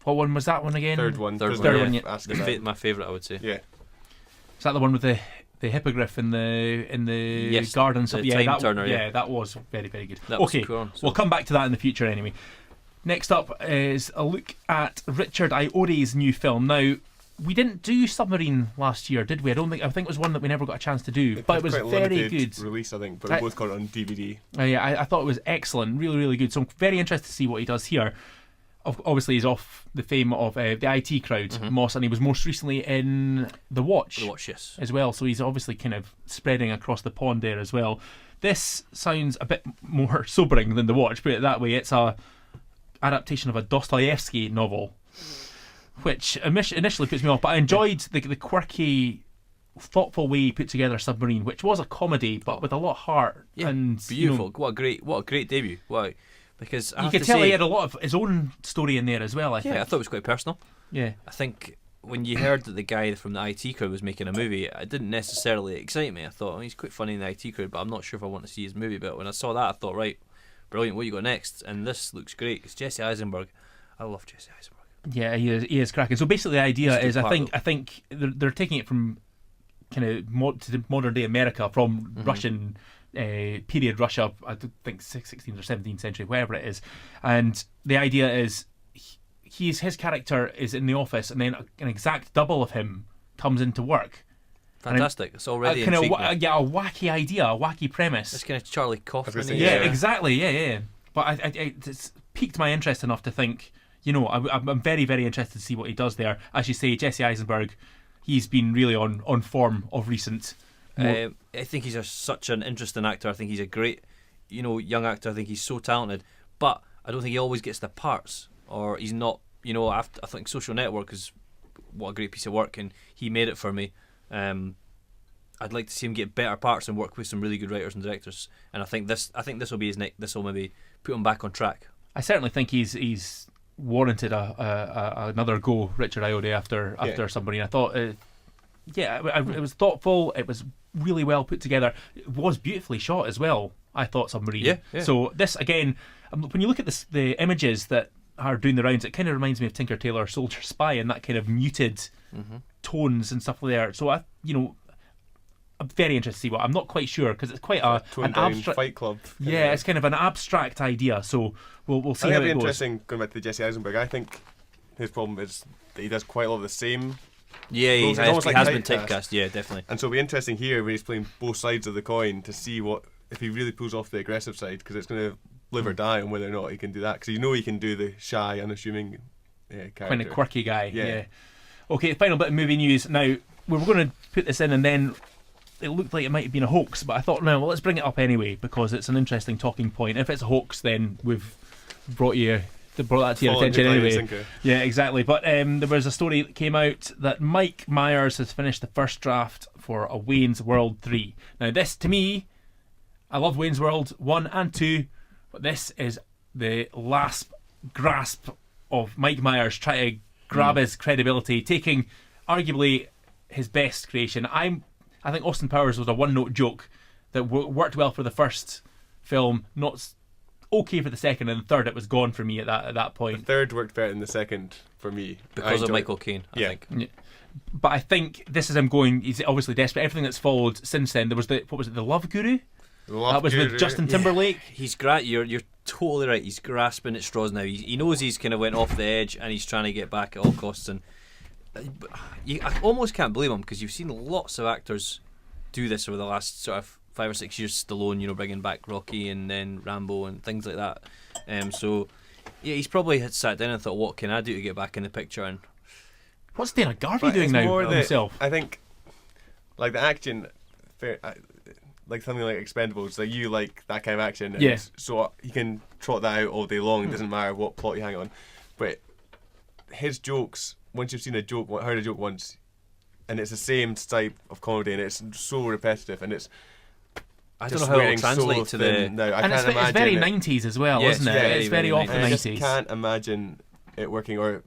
S1: What one was that one again?
S2: Third one.
S1: Third one. Yeah.
S3: My favourite, I would say.
S2: Yeah.
S1: Is that the one with the hippogriff in the garden?
S3: The time turner.
S1: Yeah, that was very, very good.
S3: Okay,
S1: we'll come back to that in the future anyway. Next up is a look at Richard Ayoade's new film. Now, we didn't do Submarine last year, did we? I think it was one that we never got a chance to do, but it was very good.
S2: Release, I think, but we both got it on DVD.
S1: Yeah, I thought it was excellent, really, really good. So I'm very interested to see what he does here. Obviously, he's off the fame of the IT Crowd, Moss, and he was most recently in The Watch.
S3: The Watch, yes.
S1: As well, so he's obviously kind of spreading across the pond there as well. This sounds a bit more sobering than The Watch, put it that way. It's a adaptation of a Dostoevsky novel, which initially puts me off, but I enjoyed the quirky, thoughtful way he put together Submarine, which was a comedy, but with a lot of heart.
S3: Yeah,
S1: and
S3: beautiful. What a great debut. Wow. Because
S1: you could tell he had a lot of his own story in there as well. I think.
S3: I thought it was quite personal.
S1: Yeah,
S3: I think when you heard that the guy from the IT Crowd was making a movie, it didn't necessarily excite me. I thought, he's quite funny in the IT Crowd, but I'm not sure if I want to see his movie. But when I saw that, I thought, right, brilliant. What you got next? And this looks great. It's Jesse Eisenberg. I love Jesse Eisenberg.
S1: Yeah, he is cracking. So basically, the idea is, I think they're taking it from kind of to modern day America, from Russian. Period Russia, I think 16th or 17th century, wherever it is, and the idea is his character is in the office, and then an exact double of him comes into work.
S3: Fantastic! It's already
S1: a wacky idea, a wacky premise.
S3: It's kind of Charlie Kaufman.
S1: Yeah, exactly. Yeah. But it's piqued my interest enough to think, I'm very, very interested to see what he does there. As you say, Jesse Eisenberg, he's been really on form of recent.
S3: I think he's such an interesting actor. I think he's a great, young actor. I think he's so talented, but I don't think he always gets the parts, or he's not. I think Social Network is what a great piece of work, and he made it for me. I'd like to see him get better parts and work with some really good writers and directors. And I think this will be his neck. This will maybe put him back on track.
S1: I certainly think he's warranted another go, Richard Ayoade, after Submarine. I thought. It was thoughtful. It was really well put together. It was beautifully shot as well, I thought, Submarine.
S3: Yeah.
S1: So this, again, when you look at the images that are doing the rounds, it kind of reminds me of Tinker Tailor Soldier Spy, and that kind of muted tones and stuff there. So I'm very interested to see what. I'm not quite sure, because it's quite an abstract
S2: Fight Club.
S1: Yeah, it's kind of an abstract idea. So we'll see how it goes.
S2: It'll be interesting going back to Jesse Eisenberg. I think his problem is that he does quite a lot of the same.
S3: Yeah, he has been typecast. Yeah, definitely.
S2: And so it'll be interesting here when he's playing both sides of the coin to see if he really pulls off the aggressive side, because it's going to live or die on whether or not he can do that. Because he can do the shy, unassuming character.
S1: Kind of quirky guy. Yeah. Okay, final bit of movie news. Now, we were going to put this in, and then it looked like it might have been a hoax, but I thought, no, let's bring it up anyway, because it's an interesting talking point. If it's a hoax, then we've brought that to your attention anyway. Yeah, exactly. But there was a story that came out that Mike Myers has finished the first draft for a Wayne's World 3. Now this, to me, I love Wayne's World 1 and 2, but this is the last grasp of Mike Myers trying to grab his credibility, taking arguably his best creation. I think Austin Powers was a one-note joke that worked well for the first film, not okay for the second, and the third it was gone for me at that point.
S2: The third worked better than the second for me
S3: because of Michael Caine. I think.
S1: Yeah. But I think this is him going. He's obviously desperate. Everything that's followed since then. There was the Love Guru. That was with Justin Timberlake.
S3: He's you're totally right. He's grasping at straws now. He knows he's kind of went off the edge, and he's trying to get back at all costs. And I almost can't blame him, because you've seen lots of actors do this over the last sort of 5 or 6 years. Stallone, bringing back Rocky and then Rambo and things like that. So yeah, he's probably had sat down and thought, what can I do to get back in the picture? And
S1: what's Dana Garvey doing now himself?
S2: I think, like the action, like something like Expendables, like you like that kind of action. And so you can trot that out all day long. It doesn't matter what plot you hang on. But his jokes, once you've seen heard a joke once, and it's the same type of comedy, and it's so repetitive, and it's.
S3: I don't know how it'll translate to the.
S2: No, I
S1: and
S2: can't imagine
S1: it's very 90s as well, isn't it? It's very off the 90s.
S2: I just can't imagine it working, or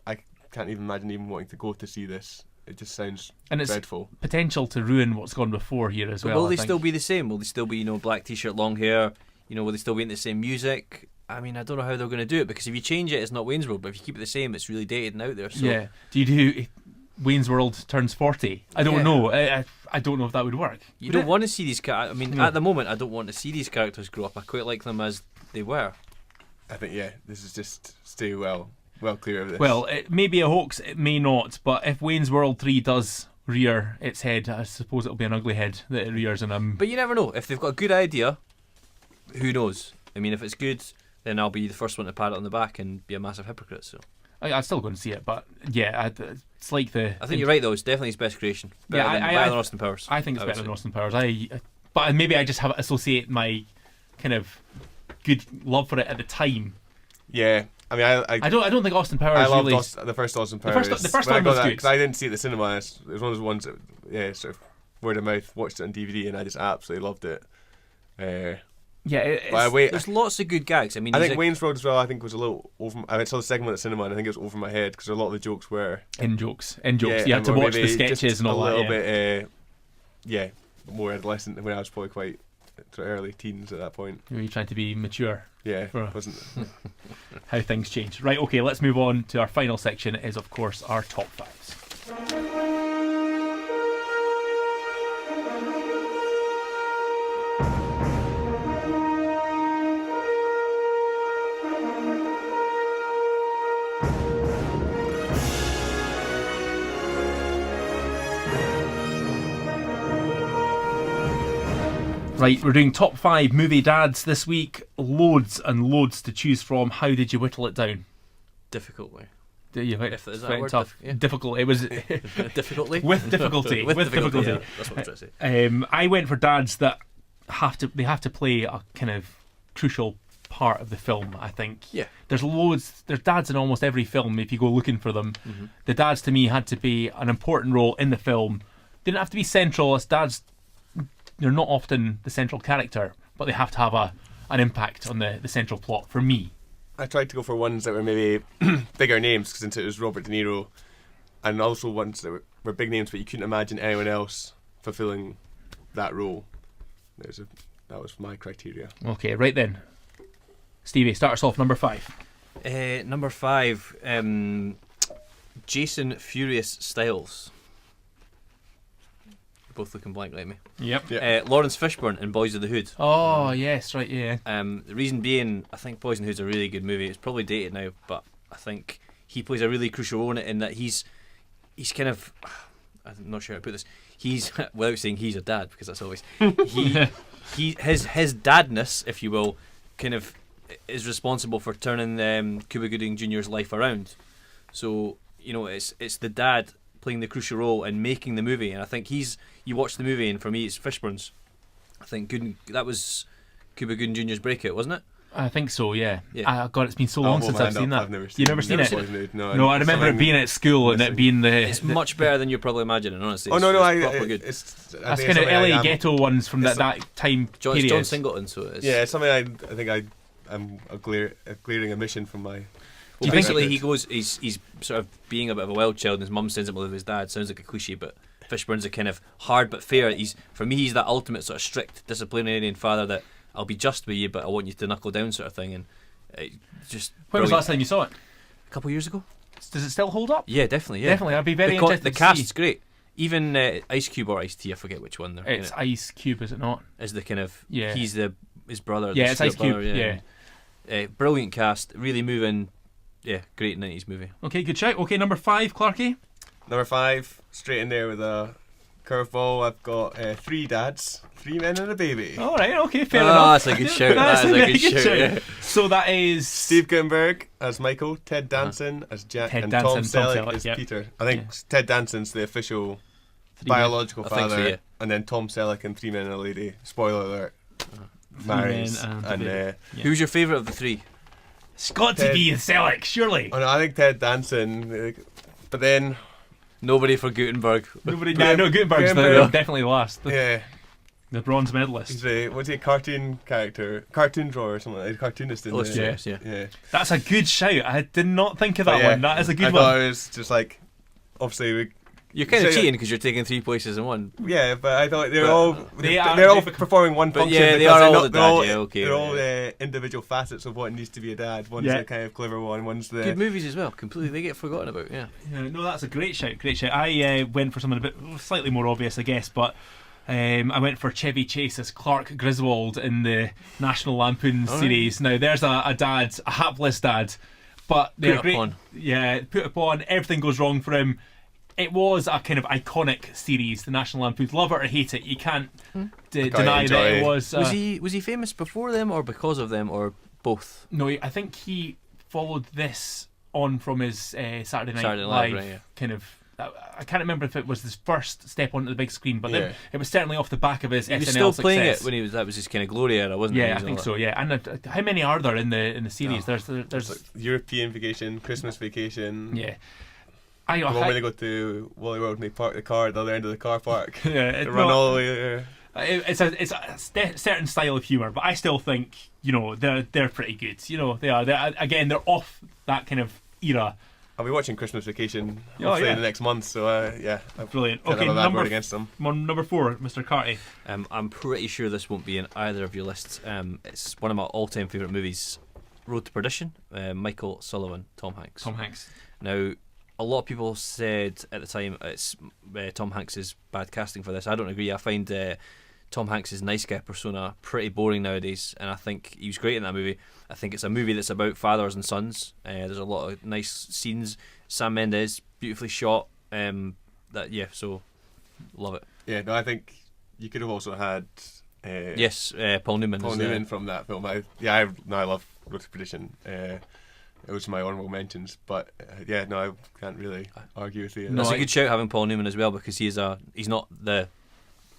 S2: I can't even imagine even wanting to go to see this. It just sounds dreadful.
S1: It's potential to ruin what's gone before here as well.
S3: Will they still be the same? Will they still be, black t-shirt, long hair? Will they still be in the same music? I mean, I don't know how they're going to do it, because if you change it, it's not Wayne's World. But if you keep it the same, it's really dated and out there. So.
S1: Yeah. Do you do Wayne's World turns 40? I don't know. I don't know if that would work.
S3: You don't want to see these characters. I mean, at the moment, I don't want to see these characters grow up. I quite like them as they were.
S2: I think, this is just stay well clear of this.
S1: Well, it may be a hoax, it may not, but if Wayne's World 3 does rear its head, I suppose it'll be an ugly head that it rears.
S3: But you never know. If they've got a good idea, who knows? I mean, if it's good, then I'll be the first one to pat it on the back and be a massive hypocrite. So
S1: I'm still going to see it, but it's like the.
S3: I think you're right, though. It's definitely his best creation. Better than Austin Powers.
S1: I think it's better than Austin Powers. But maybe I just associate my kind of good love for it at the time.
S2: Yeah, I mean, I
S1: don't think Austin Powers.
S2: I loved
S1: really...
S2: the first Austin Powers.
S1: The first one was good
S2: because I didn't see it at the cinema. It was one of those ones that sort of word of mouth. Watched it on DVD and I just absolutely loved it.
S3: There's lots of good gags. I mean,
S2: I think Wayne's World as well. I think was a little over. I saw the second one at the cinema and I think it was over my head because a lot of the jokes were
S1: in jokes. You had to watch the sketches and all that.
S2: A little bit, more adolescent when I was probably quite early teens at that point.
S1: Were you trying to be mature?
S2: Yeah, wasn't
S1: how things change. Right, okay, let's move on to our final section. Is of course our top fives. Right, we're doing top 5 movie dads this week. Loads and loads to choose from. How did you whittle it down?
S3: Difficultly.
S1: Is
S3: that a word?
S1: Tough. Difficult. It was
S3: difficulty.
S1: With difficulty.
S3: with difficulty. Yeah, that's what I'm trying to
S1: say. I went for dads that have to play a kind of crucial part of the film. I think.
S3: Yeah.
S1: There's dads in almost every film if you go looking for them. Mm-hmm. The dads to me had to be an important role in the film. They didn't have to be central. As dads, they're not often the central character, but they have to have an impact on the central plot for me.
S2: I tried to go for ones that were maybe bigger names, because it was Robert De Niro, and also ones that were big names, but you couldn't imagine anyone else fulfilling that role. That was my criteria.
S1: Okay, right then. Stevie, start us off, number 5.
S3: Number 5, Jason Furious Styles. Both looking blank like me.
S1: Yep.
S3: Lawrence Fishburne in Boys of the Hood.
S1: Oh, yes, right, yeah.
S3: The reason being, I think Boys in the Hood's a really good movie. It's probably dated now, but I think he plays a really crucial role in it, in that he's kind of, I'm not sure how to put this, he's, without saying he's a dad, because that's always, his dadness, if you will, kind of is responsible for turning Cuba Gooding Jr.'s life around. So, it's the dad playing the crucial role and making the movie, and I think you watch the movie, and for me it's Fishburne's. I think that was Cuba Gooding Jr.'s breakout, wasn't it?
S1: I think so, yeah. God, it's been so long since I've seen that. You've never seen it?
S2: No,
S1: I remember it being at school and it being
S3: It's much better than you're probably imagining, honestly.
S2: It's
S3: proper good.
S2: That's
S1: kind of LA ghetto ones from that time period.
S3: John Singleton, so it is.
S2: Yeah, it's something I think I'm a glaring omission from my...
S3: Well, basically, he's sort of being a bit of a wild child, and his mum sends him to live with his dad. Sounds like a cliche, but Fishburne's a kind of hard but fair. For me, he's that ultimate sort of strict disciplinarian father that I'll be just with you, but I want you to knuckle down sort of thing. And just
S1: when was the last time you saw it?
S3: A couple of years ago.
S1: Does it still hold up?
S3: Yeah, definitely. Yeah,
S1: definitely. I'd be very interested.
S3: The cast's great. Even Ice Cube or Ice T, I forget which one.
S1: It's Ice Cube, is it not?
S3: Is the kind of
S1: Yeah.
S3: He's his brother.
S1: Yeah,
S3: the
S1: it's Ice
S3: Stewart brother,
S1: Cube. Yeah.
S3: Brilliant cast, really moving. Yeah, great 90s movie.
S1: Okay, good shout. Okay, number 5, Clarky.
S2: Number 5, straight in there with a curveball. I've got 3 dads, 3 men and a baby.
S1: All right, okay, fair enough.
S3: That's a good shout. That is a
S1: very
S3: good shout. Yeah.
S1: So that is
S2: Steve Gutenberg as Michael, Ted Danson as Jack,
S1: Ted
S2: and
S1: Danson,
S2: Tom Selleck as
S1: yep.
S2: Peter. I think Ted Danson's the official biological
S3: I think so,
S2: father,
S3: yeah.
S2: and then Tom Selleck and 3 men and a lady. Spoiler alert. Marries.
S1: Men and a baby.
S3: Who's your favourite of the 3?
S1: It's got to
S2: Ted-
S1: be Selleck, surely.
S2: Oh, no, I think Ted Danson, but then
S3: Nobody for Gutenberg.
S1: Nobody. No, Gutenberg's
S2: Gutenberg.
S1: definitely last.
S2: yeah,
S1: The bronze medalist.
S2: he's a what's he, a cartoon character, cartoon drawer or something, like a cartoonist in there.
S3: Illustrator, yeah.
S2: Yeah.
S1: That's a good shout. I did not think of that
S2: But yeah,
S1: one. That is a
S2: I
S1: good
S2: thought
S1: one.
S2: it was just like, obviously
S3: You're kind of
S2: So,
S3: cheating because you're taking 3 places in one.
S2: yeah, but I thought they're
S3: But
S2: all
S1: they
S2: they're all
S1: are-
S2: performing one
S3: But
S2: function.
S3: yeah, they
S2: because
S3: are
S2: they're
S3: all
S2: not-
S3: the
S2: they're
S3: dad,
S2: all-
S3: yeah, okay,
S2: They're all
S3: yeah.
S2: individual facets of what it needs to be a dad. One's
S1: Yeah.
S2: the kind of clever one. One's the
S3: Good movies as well. Completely, they get forgotten about. Yeah.
S1: Yeah, no, that's a great shout. Great shout. I went for something a bit slightly more obvious, I guess, but I went for Chevy Chase as Clark Griswold in the National Lampoon series. Now, there's a dad, a hapless dad, but they're
S3: Put
S1: great.
S3: upon.
S1: Yeah, put upon. Everything goes wrong for him. It was a kind of iconic series, the National Lampoon. Love it or hate it, you can't deny
S2: enjoy
S1: that it
S2: it.
S1: was.
S3: Was he famous before them or because of them or both?
S1: No, I think he followed this on from his Saturday Night
S3: Saturday Night
S1: Live
S3: Live, right, yeah.
S1: kind of. I can't remember if it was his first step onto the big screen, but
S2: Yeah.
S1: then it was certainly off the back of his
S3: He was
S1: SNL
S3: still
S1: success.
S3: playing it when he was. That was his kind of glory era, wasn't it? He
S1: Yeah, I
S3: was
S1: think
S3: all
S1: so. Yeah, and how many are there in the series?
S2: No.
S1: There's
S2: like European vacation, Christmas vacation.
S1: yeah.
S2: The one where they go to Wally World and they park the car at the other end of the car park.
S1: Yeah,
S2: They
S1: it's
S2: run
S1: not-
S2: all the way there.
S1: It's a certain style of humour, but I still think they're pretty good. They are. They're off that kind of era.
S2: I'll be watching Christmas Vacation
S1: Oh,
S2: hopefully
S1: yeah.
S2: in the next month, so yeah. I've
S1: Brilliant.
S2: can't
S1: Okay,
S2: have a bad word
S1: number
S2: against them.
S1: number 4, Mr. Carty.
S3: I'm pretty sure this won't be in either of your lists. It's one of my all-time favourite movies, Road to Perdition. Michael Sullivan, Tom Hanks.
S1: Tom Hanks.
S3: Now, a lot of people said at the time it's Tom Hanks's bad casting for this. I don't agree. I find Tom Hanks's nice guy persona pretty boring nowadays, and I think he was great in that movie. I think it's a movie that's about fathers and sons. There's a lot of nice scenes. Sam Mendes, beautifully shot. So love it.
S2: Yeah, no, I think you could have also had
S3: Yes, Paul Newman.
S2: Paul
S3: is
S2: Newman from that film. I love Road to Perdition. It was my honourable mentions, but I can't really argue with you.
S3: It's a good shout having Paul Newman as well, because he's not the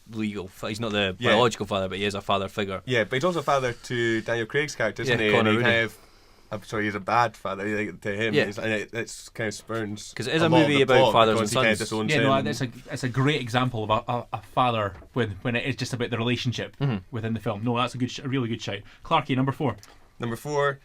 S3: biological father, but he is a father figure.
S2: Yeah, but he's also father to Daniel Craig's character, isn't he?
S3: Conor
S2: And he
S3: Rooney.
S2: kind of, I'm sorry, he's a bad father to him.
S3: Yeah.
S2: And it's kind of spurns.
S3: Because it is
S2: a
S3: a
S2: lot of
S3: movie
S2: the
S3: about
S2: plot
S3: fathers
S2: because
S3: and
S2: he kind of
S3: sons.
S2: disowns
S1: Yeah,
S2: him.
S1: no, it's a great example of a father when it is just about the relationship within the film. No, that's a really good shout. Clarky, number 4.
S2: Number 4,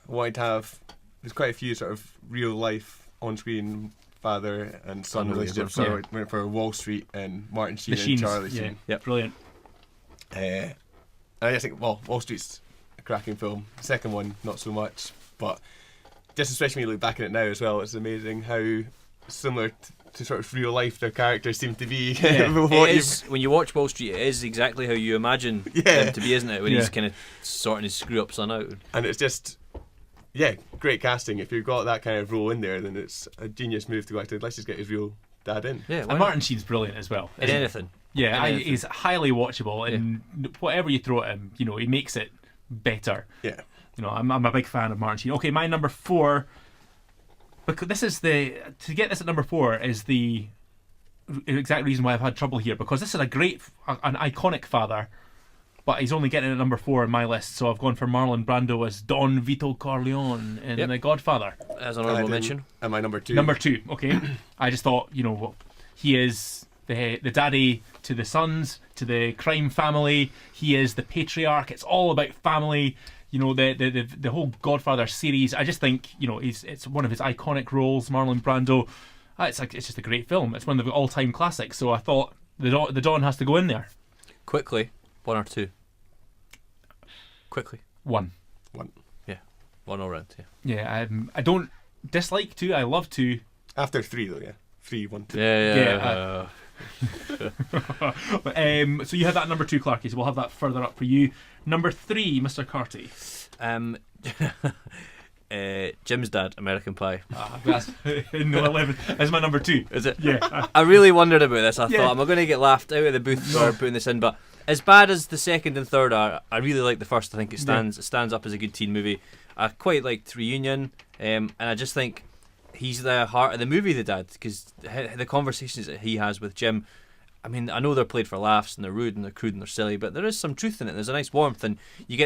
S2: I wanted to have. There's quite a few sort of real life on screen father and son relationships. So I went for Wall Street and Martin Sheen
S1: The
S2: and
S1: Sheens.
S2: Charlie
S1: Yeah,
S2: Sheen.
S1: yep, brilliant.
S2: And I just think, Wall Street's a cracking film. The second one, not so much, but just especially when you look back at it now as well, it's amazing how similar to sort of real life their characters seem to be.
S1: Yeah.
S3: When you watch Wall Street, it is exactly how you imagine him to be, isn't it? When he's kind of sorting his screw-up son out.
S2: And it's just, great casting. If you've got that kind of role in there, then it's a genius move to go actually, let's just get his real dad in.
S3: Yeah,
S1: And Martin Sheen's brilliant as well.
S3: in anything.
S1: Yeah,
S3: In anything.
S1: he's highly watchable, and whatever you throw at him, he makes it better.
S2: Yeah.
S1: I'm a big fan of Martin Sheen. Okay, my number 4, because this is to get this at number 4 is the exact reason why I've had trouble here, because this is an iconic father, but he's only getting at number 4 in my list, so I've gone for Marlon Brando as Don Vito Corleone in The Godfather.
S3: As an honourable mention.
S2: And my number 2.
S1: Number 2, okay. I just thought, he is the daddy to the sons, to the crime family. He is the patriarch. It's all about family. The whole Godfather series. I just think it's one of his iconic roles. Marlon Brando. It's just a great film. It's one of the all-time classics. So I thought the Don has to go in there.
S3: Quickly, 1 or 2? Quickly.
S1: 1.
S3: Yeah, 1 all round. Yeah.
S1: Yeah. I don't dislike 2. I love 2.
S2: After 3 though, yeah. 3, 1, 2.
S3: Yeah.
S1: So you had that number 2, Clarky, so we'll have that further up for you. Number 3, Mr. Carty.
S3: Jim's dad, American Pie.
S1: That's no 11. That's my number 2.
S3: Is it?
S1: Yeah.
S3: I really wondered about this. I
S1: Yeah.
S3: thought, am I going to get laughed out of the booth for putting this in? But as bad as the second and third are, I really like the first. I think it stands up as a good teen movie. I quite liked Reunion, and I just think he's the heart of the movie, the dad, because the conversations that he has with Jim. I mean, I know they're played for laughs and they're rude and they're crude and they're silly, but there is some truth in it. There's a nice warmth, and you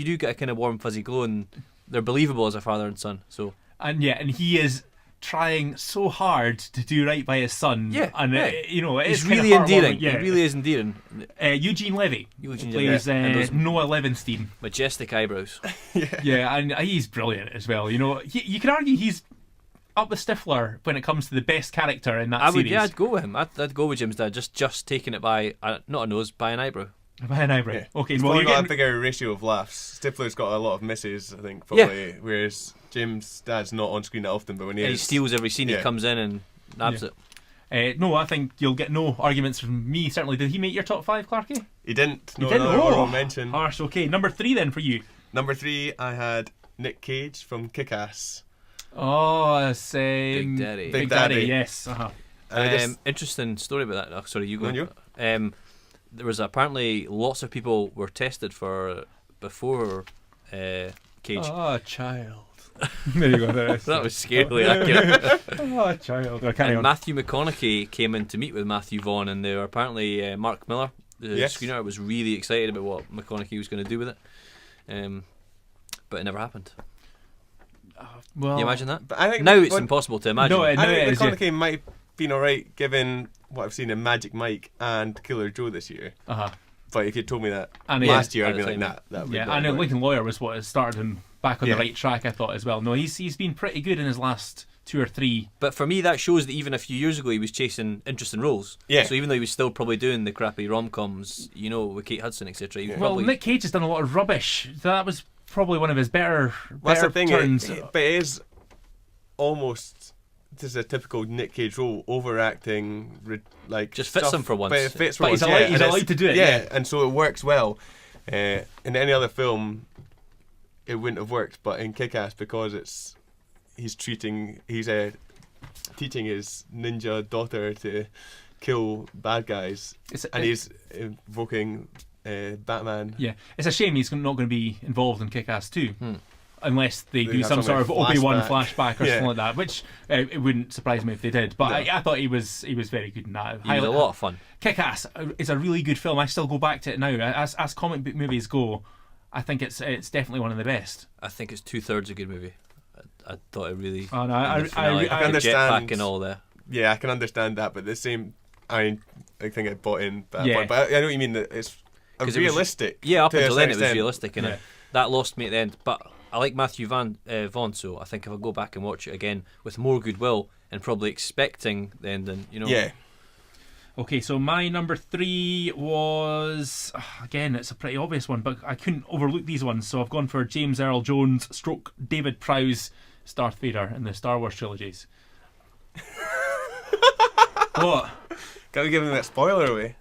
S3: do get a kind of warm fuzzy glow, and they're believable as a father and son. So
S1: And he is trying so hard to do right by his son.
S3: Yeah,
S1: and
S3: he's
S1: it's
S3: really
S1: kind of
S3: endearing.
S1: heartwarming. Yeah.
S3: He really is endearing.
S1: Eugene Levy
S3: Eugene
S1: plays
S3: Levy. And those
S1: Noah Levenstein.
S3: majestic eyebrows.
S1: Yeah, and he's brilliant as well. You can argue he's up the Stifler when it comes to the best character in that series.
S3: I'd go with him. I'd go with Jim's dad. Just taking it by not a nose, by an eyebrow.
S1: By an eyebrow.
S2: Yeah.
S1: Okay,
S2: He's
S1: well,
S2: probably
S1: you're
S2: got
S1: getting...
S2: a bigger ratio of laughs. Stifler's got a lot of misses, I think, probably. Whereas Jim's dad's not on screen that often, but when he
S3: He
S2: is,
S3: steals every scene. He comes in and nabs it.
S1: No, I think you'll get no arguments from me, certainly. Did he make your top 5, Clarky?
S2: He didn't. No,
S1: He didn't?
S2: another
S1: Oh,
S2: honourable mention.
S1: harsh. Okay, number 3 then for you.
S2: Number 3, I had Nick Cage from Kick-Ass.
S1: Oh, it's
S3: Big Daddy.
S1: Big Daddy, yes.
S3: Interesting story about that. Oh, sorry, you go.
S2: On you.
S3: There was apparently lots of people were tested for before Cage.
S1: Oh, child. There you go. There
S3: That was scarily accurate.
S1: Oh, child. Carry
S3: And
S1: on.
S3: Matthew McConaughey came in to meet with Matthew Vaughn, and they were apparently Mark Miller, the screenwriter, was really excited about what McConaughey was going to do with it. But it never happened.
S1: Well,
S3: Can you imagine that?
S2: But I think
S3: Now it's impossible to imagine.
S1: No,
S2: I think
S1: it is, yeah.
S2: McConaughey might have been alright given what I've seen in Magic Mike and Killer Joe this year. But if you told me that
S1: And
S2: last year,
S3: at
S2: I'd be
S3: the
S2: like,
S3: time,
S2: that would be
S1: Yeah, and
S2: better.
S1: Lincoln Lawyer was what started him back on the
S2: Yeah.
S1: right track, I thought, as well. No, he's been pretty good in his last 2 or 3.
S3: But for me, that shows that even a few years ago, he was chasing interesting roles.
S2: Yeah.
S3: So even though he was still probably doing the crappy rom-coms, with Kate Hudson, etc.
S2: Yeah.
S1: Well, Nick Cage has done a lot of rubbish. That was probably one of his better
S2: That's the thing,
S1: turns.
S2: but it is almost just a typical Nick Cage role, overacting,
S3: Just fits
S2: stuff,
S3: him for once.
S2: But it fits for
S1: But
S2: once.
S1: he's allowed-
S2: yeah,
S1: he's
S2: and
S1: allowed
S2: it's-
S1: to do it,
S2: Yeah,
S1: yeah.
S2: and so it works well. In any other film, it wouldn't have worked, but in Kick-Ass, because he's teaching his ninja daughter to kill bad guys, and he's invoking Batman.
S1: Yeah, it's a shame he's not going to be involved in Kick-Ass 2. Unless they do
S2: have
S1: some sort of
S2: some
S1: Obi-Wan
S2: flashback.
S1: flashback or
S2: Yeah.
S1: something like that, which it wouldn't surprise me if they did. But
S2: No.
S1: I thought he was very good in that.
S3: He was a lot of fun.
S1: Kick-Ass is a really good film. I still go back to it now. As comic book movies go, I think it's definitely one of the best.
S3: I think it's 2/3 a good movie. I thought it really.
S1: Oh, no, I
S2: understand.
S3: Jetpack and all there.
S2: Yeah, I can understand that, but the same. I think I bought in that
S1: Yeah.
S2: point, but I know what you mean. That it's
S3: 'Cause it was-
S2: realistic.
S3: Yeah, up
S2: to a
S3: until then it
S2: certain
S3: was
S2: extent.
S3: realistic, and
S1: Yeah.
S3: that lost me at the end. But I like Matthew Vaughn, so I think if I go back and watch it again with more goodwill and probably expecting the ending,
S2: Yeah.
S1: Okay, so my number 3 was again, it's a pretty obvious one, but I couldn't overlook these ones, so I've gone for James Earl Jones / David Prowse, Darth Vader in the Star Wars trilogies. What?
S2: Can we give him that spoiler away?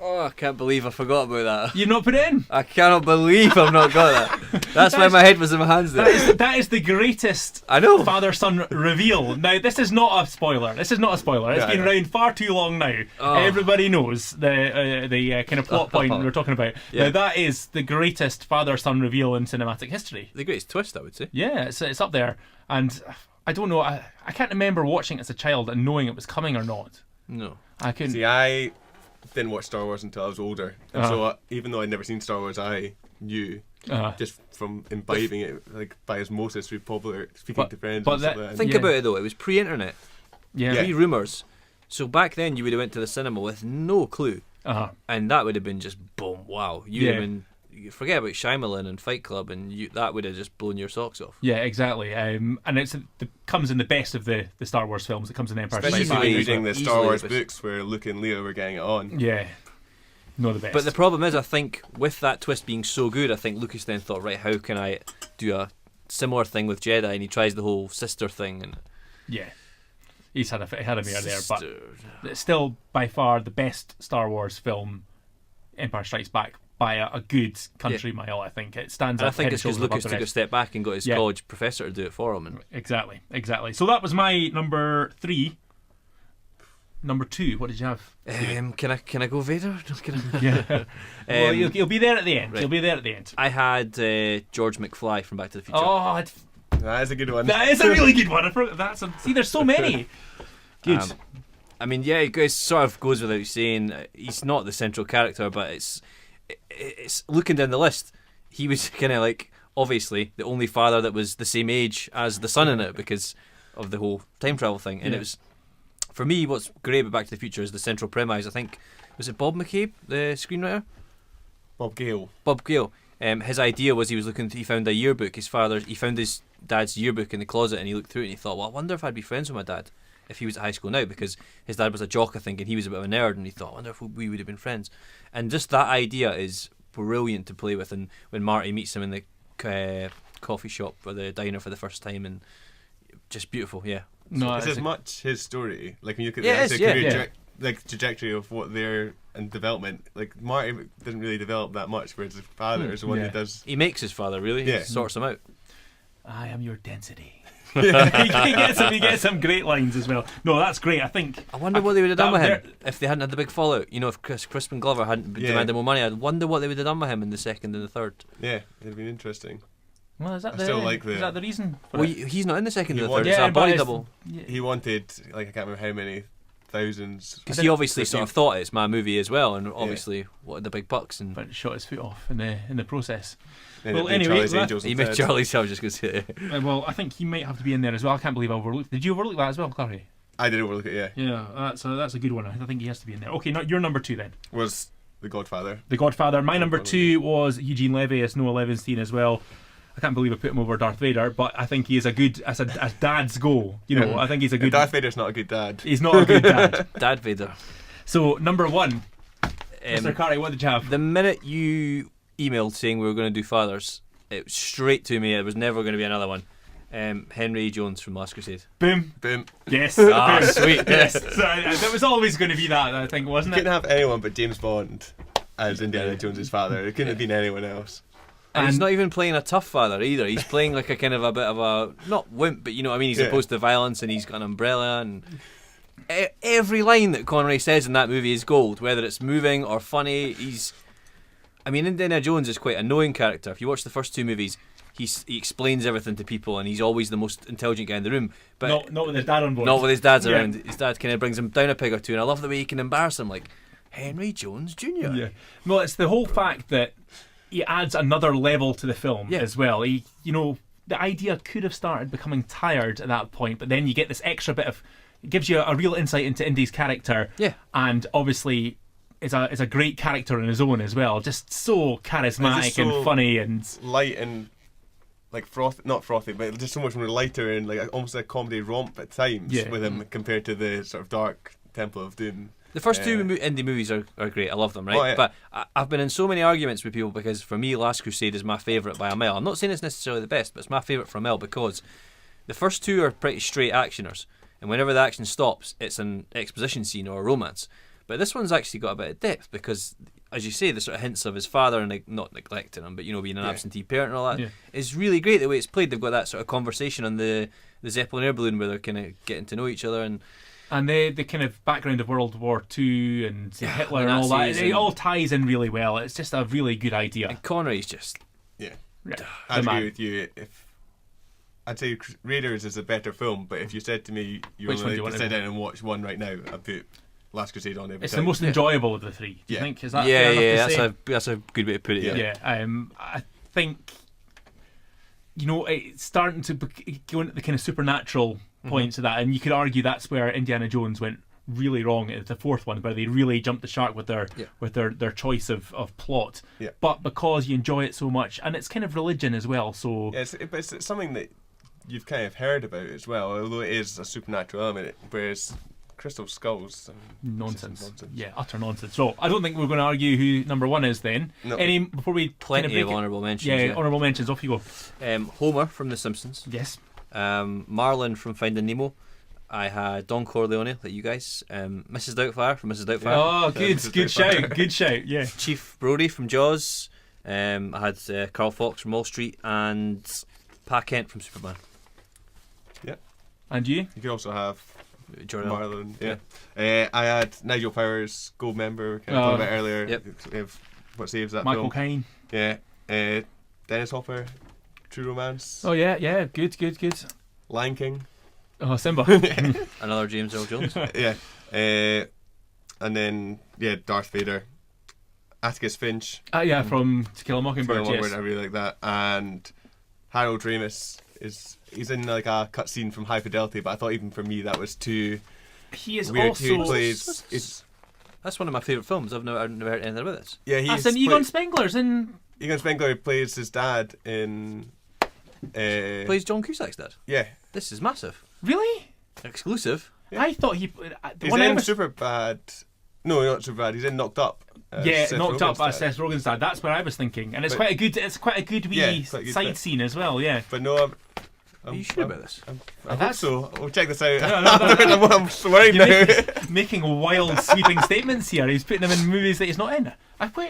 S3: Oh, I can't believe I forgot about that.
S1: You've not put it in?
S3: I cannot believe I've not got that. That's why my head was in my hands there.
S1: That is the greatest
S3: I know.
S1: father-son reveal. Now, this is not a spoiler. It's
S2: Yeah,
S1: been
S2: I know.
S1: around far too long now.
S3: Oh.
S1: Everybody knows the kind of plot point we're talking about.
S3: Yeah.
S1: Now, that is the greatest father-son reveal in cinematic history.
S3: The greatest twist, I would say.
S1: Yeah, it's up there. And I don't know, I can't remember watching it as a child and knowing it was coming or not.
S3: No.
S1: I couldn't.
S2: See, I didn't watch Star Wars until I was older, and so even though I'd never seen Star Wars, I knew just from imbibing it, like by osmosis through popular speaking to friends.
S1: but
S2: and stuff
S1: that-
S2: like that.
S3: Think
S1: Yeah.
S3: about it though, it was pre-internet,
S1: Yeah.
S3: pre-rumours. So back then you would have went to the cinema with no clue,
S1: Uh-huh.
S3: and that would have been just boom, wow. You would have been, you forget about Shyamalan and Fight Club, and that would have just blown your socks off.
S1: Yeah, exactly. And it comes in the best of the Star Wars films. It comes in Empire
S2: Especially
S1: Strikes
S2: if you
S1: Back.
S2: were reading the
S3: Easily
S2: Star Wars
S3: the best.
S2: books where Luke and Leia were getting it on.
S1: Yeah. No, the best.
S3: But the problem is, I think with that twist being so good, I think Lucas then thought, right, how can I do a similar thing with Jedi? And he tries the whole sister thing, and
S1: Yeah. He had a mare there, but it's still by far the best Star Wars film, Empire Strikes Back, by a good country mile. I think it stands
S3: And
S1: up.
S3: I think it's because Lucas took a step back and got his college professor to do it for him. And
S1: Exactly. So that was my number 3. Number 2, what did you have?
S3: can I go Vader?
S1: Yeah. Well, you'll be there at the end.
S3: Right.
S1: You'll be there at the end.
S3: I had George McFly from Back to the Future.
S1: Oh,
S2: That is a good one.
S1: that is a really good one. See, there's so many. Good.
S3: I mean, yeah, it sort of goes without saying. He's not the central character, but it's looking down the list. He was kind of like, obviously, the only father that was the same age as the son in it because of the whole time travel thing. And it was, for me, what's great about Back to the Future is the central premise. I think, was it Bob McCabe, the screenwriter?
S2: Bob Gale.
S3: His idea was he found a yearbook. He found his dad's yearbook in the closet, and he looked through it and he thought, well, I wonder if I'd be friends with my dad if he was at high school now, because his dad was a jock, I think, and he was a bit of a nerd, and he thought, I wonder if we would have been friends. And just that idea is brilliant to play with. And when Marty meets him in the coffee shop or the diner for the first time, and just beautiful, yeah.
S2: No, it's as much his story. Like when you look at the trajectory of what they're in development. Like Marty didn't really develop that much, whereas his father is the one who does.
S3: He makes his father really. He sorts him out.
S1: I am your density. He gets some great lines as well. No, that's great. I
S3: wonder what they would have done with him if they hadn't had the big fallout. You know, if Crispin Glover hadn't demanded more money, I wonder what they would have done with him in the second and the third.
S2: Yeah, it'd been interesting.
S1: Well, is that
S2: is
S1: that the reason?
S3: Well, he's not in the second and the third.
S1: Yeah,
S3: it's a body double.
S2: He wanted, like, I can't remember how many thousands.
S3: Because he obviously sort of thought it's my movie as well, and obviously wanted the big bucks, and
S1: but shot his foot off in the process.
S2: And
S1: well, anyway,
S3: he made Charlie's. I was just going to say.
S1: Well, I think he might have to be in there as well. I can't believe I overlooked. Did you overlook that as well, Clarky?
S2: I did overlook it.
S1: Yeah, that's a good one. I think he has to be in there. Okay, your number 2 then
S2: was The Godfather.
S1: The Godfather. My number 2 was Eugene Levy as Noah Levinstein as well. I can't believe I put him over Darth Vader, but I think he is a good as dad's go. You know, I think he's a good.
S2: Darth Vader's not a good dad.
S1: He's not a good dad.
S3: Dad Vader.
S1: So number 1, Mr. Carey, what did you have?
S3: The minute you emailed saying we were going to do fathers, it was straight to me. It was never going to be another one. Henry Jones from Last Crusade.
S1: Boom. Yes.
S3: Sweet.
S1: Yes. So, that was always going to be that, I think, wasn't it?
S2: Couldn't have anyone but James Bond as Indiana Jones's father. It couldn't have been anyone else.
S3: And he's not even playing a tough father either. He's playing like a kind of a bit of a, not wimp, but you know what I mean. He's opposed to violence, and he's got an umbrella, and every line that Connery says in that movie is gold, whether it's moving or funny. Indiana Jones is quite a knowing character. If you watch the first 2 movies, he explains everything to people, and he's always the most intelligent guy in the room. But
S1: not with his dad on board.
S3: Not with his dad's around. His dad kind of brings him down a peg or two, and I love the way he can embarrass him, like Henry Jones Jr.
S1: Yeah. Well, it's the whole fact that he adds another level to the film as well. The idea could have started becoming tired at that point, but then you get this extra bit of, it gives you a real insight into Indy's character. Yeah. And obviously is a great character in his own as well. Just so charismatic and funny and
S2: light and like not frothy, but just so much more lighter and like almost a comedy romp at times with him compared to the sort of dark Temple of Doom.
S3: The first 2 indie movies are great. I love them, right?
S2: Oh, yeah.
S3: But I've been in so many arguments with people because for me, Last Crusade is my favourite by a mile. I'm not saying it's necessarily the best, but it's my favourite for a mile because the first 2 are pretty straight actioners, and whenever the action stops, it's an exposition scene or a romance. But this one's actually got a bit of depth because, as you say, the sort of hints of his father and not neglecting him, but being an absentee parent and all that is really great. The way it's played, they've got that sort of conversation on the Zeppelin air balloon where they're kind of getting to know each other
S1: and the kind of background of World War II and Hitler and all that. It all ties in really well. It's just a really good idea.
S3: And Connery's just
S2: I agree with you. I'd say Raiders is a better film, but if you said to me you were to sit down and watch one right now, I'd put Last Crusade on every time.
S1: It's the most enjoyable of the 3. Do you think? Is that
S3: that's a good way to put it.
S1: Yeah. I think it's starting to go into the kind of supernatural points of that, and you could argue that's where Indiana Jones went really wrong at the 4th one, where they really jumped the shark with their choice of plot. Yeah. But because you enjoy it so much, and it's kind of religion as well, so
S2: it's something that you've kind of heard about as well, although it is a supernatural element, whereas Crystal Skulls,
S1: nonsense. Yeah, utter nonsense. So I don't think we're going to argue who number 1 is then.
S2: No.
S1: Before we
S3: plenty of honourable mentions.
S1: Yeah, honourable mentions. Off you go.
S3: Homer from The Simpsons.
S1: Yes.
S3: Marlin from Finding Nemo, I had Don Corleone, like you guys. Mrs. Doubtfire from Mrs. Doubtfire.
S1: Oh, good shout, good shout. Yeah.
S3: Chief Brody from Jaws. I had Carl Fox from Wall Street and Pa Kent from Superman.
S2: Yeah.
S1: And you?
S2: You could also have
S3: Jordan.
S2: Marlon. Yeah. I had Nigel Powers, Gold Member, kind of talked about earlier.
S3: Yep.
S2: What saves that
S1: Michael
S2: film?
S1: Caine.
S2: Yeah. Dennis Hopper, True Romance.
S1: Oh yeah, good.
S2: Lion King.
S1: Oh, Simba.
S3: Another James Earl Jones.
S2: Yeah. And then Darth Vader. Atticus Finch.
S1: Yeah, from To Kill a Mockingbird.
S2: I really like that. And Harold Ramis he's in like a cutscene from High Fidelity, but I thought even for me that was too
S1: He is
S2: weird.
S1: also.
S2: He plays.
S3: That's one of my favourite films. I've never heard anything about this.
S2: Yeah,
S1: That's in Egon Spengler's in.
S2: Egon Spengler plays his dad in.
S3: Plays John Cusack's dad.
S2: Yeah.
S3: This is massive.
S1: Really?
S3: Exclusive.
S2: Yeah.
S1: I thought he.
S2: He's in Superbad. No, not Superbad. He's in Knocked Up.
S1: Knocked
S2: Rogen's
S1: Up as
S2: dad.
S1: Seth Rogen's dad. That's what I was thinking, and it's quite a good. It's quite a good wee
S2: quite a good
S1: side
S2: bit.
S1: scene as well. Yeah.
S2: But no,
S3: Are you sure about this?
S2: I hope so. We'll check this out.
S1: No.
S2: I'm so worried
S1: You're
S2: now.
S1: making wild, sweeping statements here. He's putting them in movies that he's not in.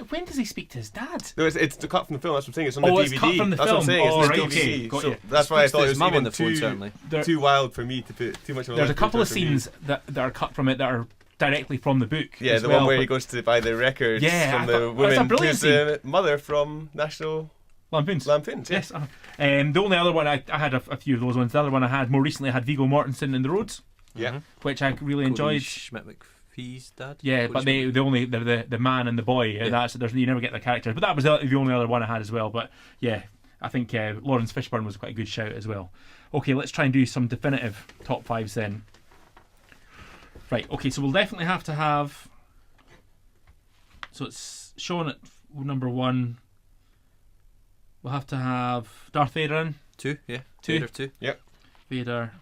S1: When does he speak to his dad?
S2: No, it's the cut from the film. That's what I'm saying. It's on the DVD.
S1: It's cut from the
S2: that's
S1: film.
S2: what I'm saying. It's
S1: Oh,
S2: on
S1: right,
S2: the
S1: okay.
S2: DVD.
S1: Got
S2: So
S1: you.
S2: that's why I thought it was
S3: Mum on
S2: even
S3: the phone, certainly.
S2: too wild for me to put too much of a
S1: There's a
S2: link
S1: couple of
S2: to it for me.
S1: scenes that are cut from it that are directly from the book.
S2: Yeah,
S1: as
S2: the
S1: well,
S2: one where
S1: but
S2: he goes to buy the records
S1: Yeah,
S2: from
S1: I
S2: the
S1: thought- that's a
S2: woman
S1: brilliant
S2: who's the mother from National
S1: Lampoons.
S2: Lampoons.
S1: Yes. The only other one I had a few of those ones. The other one I had more recently, I had Viggo Mortensen in The Roads,
S2: Yeah.
S1: which I really
S3: Cody
S1: enjoyed.
S3: Schmidt McPhee's dad.
S1: Yeah,
S3: Cody
S1: but
S3: Schmidt.
S1: they're the man and the boy. And that's you never get the characters. But that was the only other one I had as well. But yeah, I think Lawrence Fishburne was quite a good shout as well. Okay, let's try and do some definitive top fives then. Right. Okay, so we'll definitely have to have. So it's Sean at number 1. We'll have to have Darth Vader in.
S3: 2, yeah.
S1: 2.
S3: Vader 2.
S2: Yep.
S1: Vader.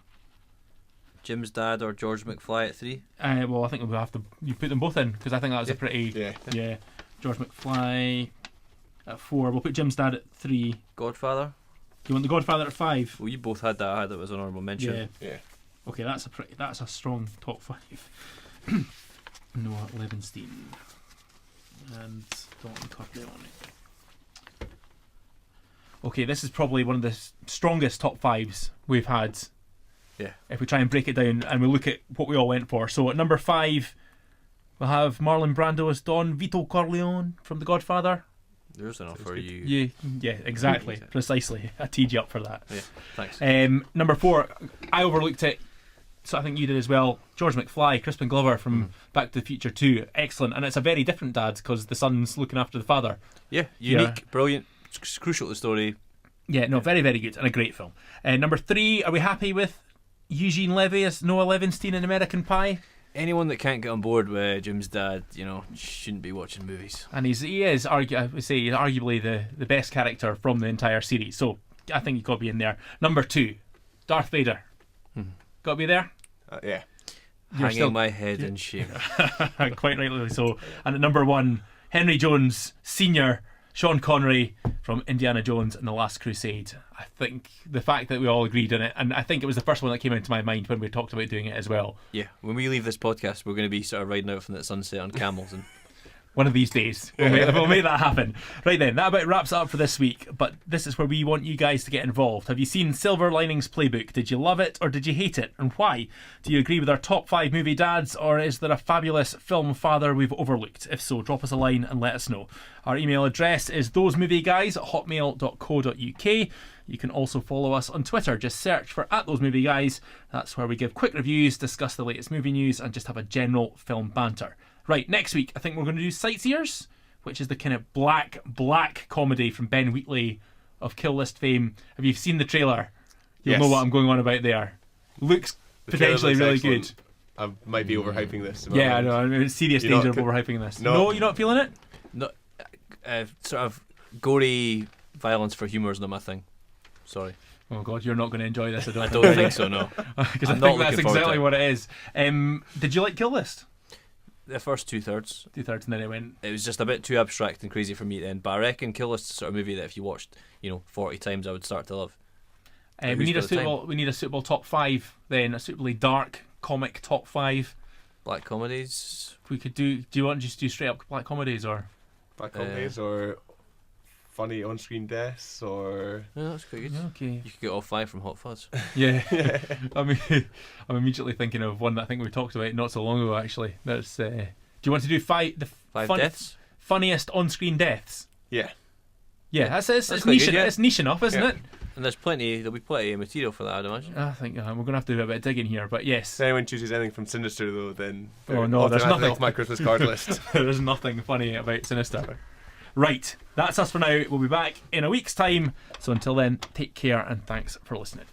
S3: Jim's dad or George McFly at 3.
S1: Well, I think we'll have to you put them both in because I think that was a pretty
S2: Yeah.
S1: George McFly at 4. We'll put Jim's dad at 3.
S3: Godfather.
S1: You want the Godfather at 5?
S3: Well, you both had that. I had it as an honourable mention.
S2: Yeah.
S1: Okay, that's a strong top 5. Noah Levinstein and Dalton Corleone. Okay, this is probably one of the strongest top 5s we've had.
S3: Yeah.
S1: If we try and break it down and we look at what we all went for. So at number 5, we'll have Marlon Brando as Don Vito Corleone from The Godfather.
S3: There's enough for you.
S1: Yeah, exactly. Precisely. I teed you up for that.
S3: Yeah, thanks.
S1: Number 4, I overlooked it, so I think you did as well. George McFly, Crispin Glover from Back to the Future 2. Excellent. And it's a very different dad because the son's looking after the father.
S3: Yeah, unique, brilliant, it's crucial to the story.
S1: Yeah, no, very, very good and a great film. Number 3, are we happy with Eugene Levy as Noah Levinstein in American Pie?
S3: Anyone that can't get on board with Jim's dad, shouldn't be watching movies.
S1: And he is arguably the best character from the entire series. So I think he's got to be in there. Number 2, Darth Vader. Got to be there?
S2: Yeah.
S3: Hanging my head in shame.
S1: Quite rightly so. And at number 1, Henry Jones Sr., Sean Connery from Indiana Jones and the Last Crusade. I think the fact that we all agreed on it, and I think it was the first one that came into my mind when we talked about doing it as well.
S3: Yeah, when we leave this podcast, we're going to be sort of riding out from the sunset on camels. And
S1: one of these days, we'll make that happen. Right then, that about wraps it up for this week, but this is where we want you guys to get involved. Have you seen Silver Linings Playbook? Did you love it or did you hate it, and why? Do you agree with our top 5 movie dads, or is there a fabulous film father we've overlooked? If so, drop us a line and let us know. Our email address is thosemovieguys@hotmail.co.uk. You can also follow us on Twitter. Just search for @thosemovieguys. That's where we give quick reviews, discuss the latest movie news, and just have a general film banter. Right, next week I think we're going to do Sightseers, which is the kind of black comedy from Ben Wheatley of Kill List fame. Have you seen the trailer? You'll know what I'm going on about there. Looks potentially really good.
S2: I might be overhyping this.
S1: Yeah, I know. I'm in serious danger of overhyping this. No, you're not feeling it?
S3: No, sort of gory violence for humour is not my thing. Sorry.
S1: Oh God, you're not going to enjoy this.
S3: I don't think so. No,
S1: because I think that's exactly what it is. Did you like Kill List?
S3: The first 2/3.
S1: 2/3, and then it went.
S3: It was just a bit too abstract and crazy for me then. But I reckon Kill List is the sort of movie that if you watched, 40 times, I would start to love.
S1: We need a suitable top 5 then, a suitably dark comic top 5.
S3: Black comedies.
S1: If we could do you want to just do straight up black comedies or
S2: black comedies or funny on-screen deaths or
S3: Yeah, that's quite good.
S1: okay.
S3: You could get all 5 from Hot Fuzz.
S1: Yeah. I mean, I'm immediately thinking of one that I think we talked about not so long ago actually. That's do you want to do 5
S3: deaths?
S1: Funniest on-screen deaths?
S2: Yeah,
S1: it's
S3: quite
S1: niche.
S3: good, yeah.
S1: It's niche enough, isn't it?
S3: And there'll be plenty of material for that, I'd imagine.
S1: I think we're going to have to do a bit of digging here, but yes.
S2: if anyone chooses anything from Sinister though, then
S1: Oh, no, there's
S2: automatically
S1: nothing.
S2: off my Christmas card list.
S1: There's nothing funny about Sinister. Right, that's us for now. We'll be back in a week's time. So until then, take care and thanks for listening.